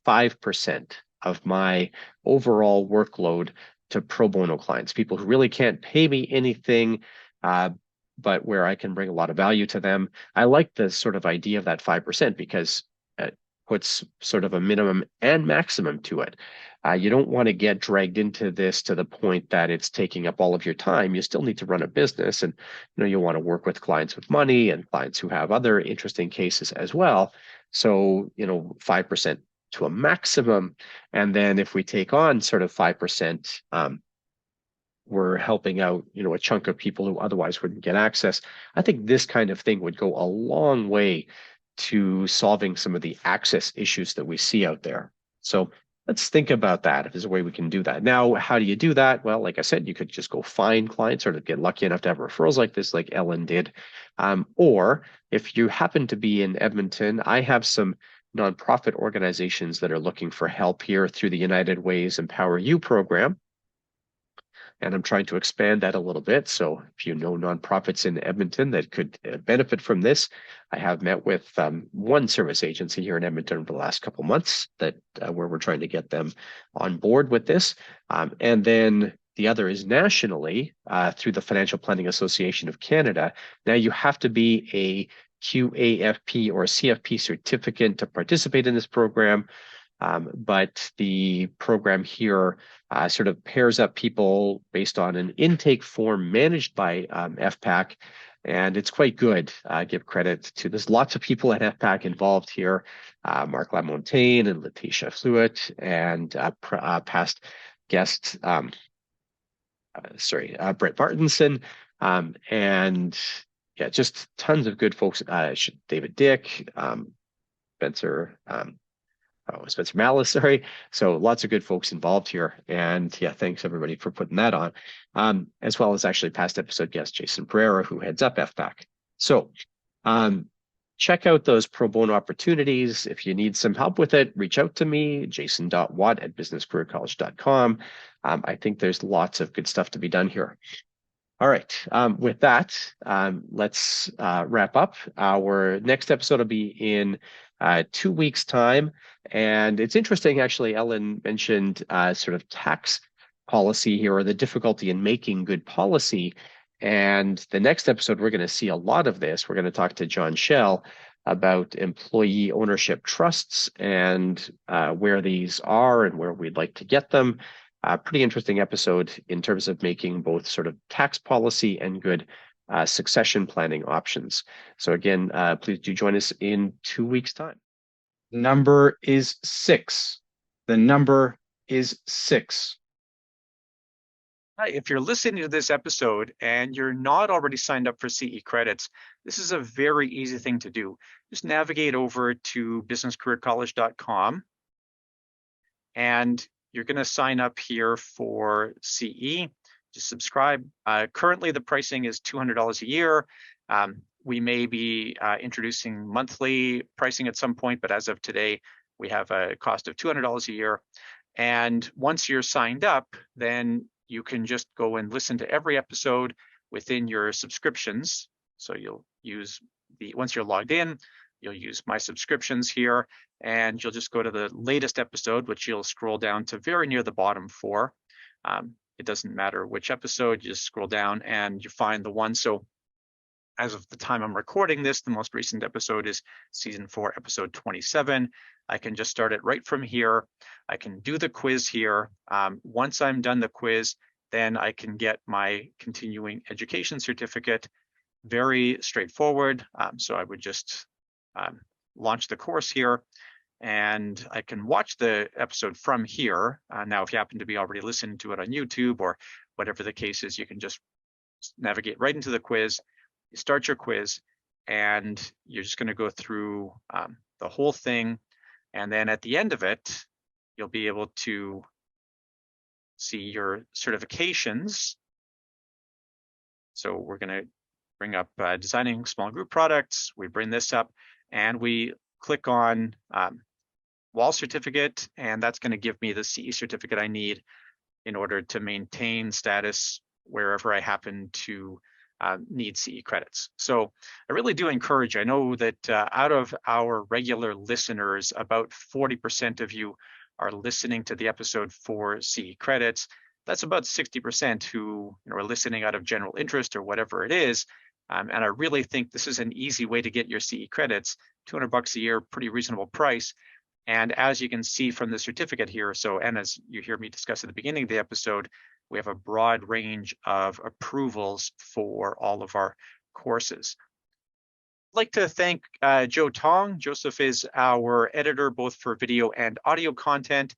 5% of my overall workload to pro bono clients, people who really can't pay me anything, but where I can bring a lot of value to them. I like the sort of idea of that 5% because it puts sort of a minimum and maximum to it. You don't want to get dragged into this to the point that it's taking up all of your time. You still need to run a business, and you want to work with clients with money and clients who have other interesting cases as well. So 5% to a maximum. And then if we take on sort of 5%, we're helping out, a chunk of people who otherwise wouldn't get access. I think this kind of thing would go a long way to solving some of the access issues that we see out there. So let's think about that if there's a way we can do that. Now, how do you do that? Well, like I said, you could just go find clients or to get lucky enough to have referrals like this, like Ellen did. Or if you happen to be in Edmonton, I have some nonprofit organizations that are looking for help here through the United Ways Empower You program. and I'm trying to expand that a little bit. So if you know nonprofits in Edmonton that could benefit from this, I have met with one service agency here in Edmonton over the last couple of months that where we're trying to get them on board with this. And then the other is nationally through the Financial Planning Association of Canada. Now you have to be a QAFP or a CFP certificate to participate in this program. But the program here sort of pairs up people based on an intake form managed by FPAC, and it's quite good. Give credit to, there's lots of people at FPAC involved here, Mark Lamontagne and Letitia Fluitt, and past guest, Brett Martinson, and yeah, just tons of good folks. David Dick, Spencer. Spencer Malice, sorry. So lots of good folks involved here. And yeah, thanks everybody for putting that on, as well as actually past episode guest Jason Pereira, who heads up FPAC. So check out those pro bono opportunities. If you need some help with it, reach out to me, jason.watt@businesscareercollege.com. I think there's lots of good stuff to be done here. All right. With that, let's wrap up. Our next episode will be in 2 weeks' time. And it's interesting, actually, Ellen mentioned sort of tax policy here, or the difficulty in making good policy. And the next episode, we're going to see a lot of this. We're going to talk to John Schell about employee ownership trusts and where these are and where we'd like to get them. Pretty interesting episode in terms of making both sort of tax policy and good succession planning options. So again, please do join us in 2 weeks' time. Number is 6. The number is 6. Hi, if you're listening to this episode and you're not already signed up for CE credits, this is a very easy thing to do. Just navigate over to businesscareercollege.com and you're going to sign up here for CE. Just subscribe. Currently, the pricing is $200 a year. We may be introducing monthly pricing at some point, but as of today, we have a cost of $200 a year. And once you're signed up, then you can just go and listen to every episode within your subscriptions. So you'll use once you're logged in, you'll use my subscriptions here, and you'll just go to the latest episode, which you'll scroll down to very near the bottom for. It doesn't matter which episode, you just scroll down and you find the one. So as of the time I'm recording this, the most recent episode is season 4, episode 27. I can just start it right from here. I can do the quiz here. Once I'm done the quiz, then I can get my continuing education certificate. Very straightforward. So I would just launch the course here, and I can watch the episode from here. Now, if you happen to be already listening to it on YouTube or whatever the case is, you can just navigate right into the quiz. You start your quiz, and you're just going to go through the whole thing. And then at the end of it, you'll be able to see your certifications. So we're going to bring up designing small group products. We bring this up and we click on wall certificate, and that's going to give me the CE certificate I need in order to maintain status wherever I happen to need CE credits. So I really do encourage, I know that out of our regular listeners, about 40% of you are listening to the episode for CE credits. That's about 60% who are listening out of general interest or whatever it is. And I really think this is an easy way to get your CE credits, $200 a year, pretty reasonable price. And as you can see from the certificate here, and as you hear me discuss at the beginning of the episode, we have a broad range of approvals for all of our courses. I'd like to thank Joe Tong. Joseph is our editor, both for video and audio content.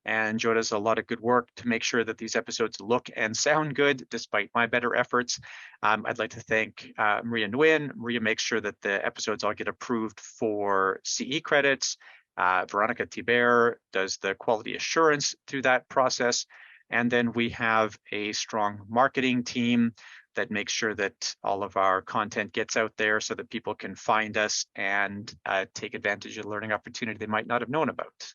And Joe does a lot of good work to make sure that these episodes look and sound good, despite my better efforts. I'd like to thank Maria Nguyen. Maria makes sure that the episodes all get approved for CE credits. Veronica Thibert does the quality assurance through that process. And then we have a strong marketing team that makes sure that all of our content gets out there so that people can find us and take advantage of the learning opportunity they might not have known about.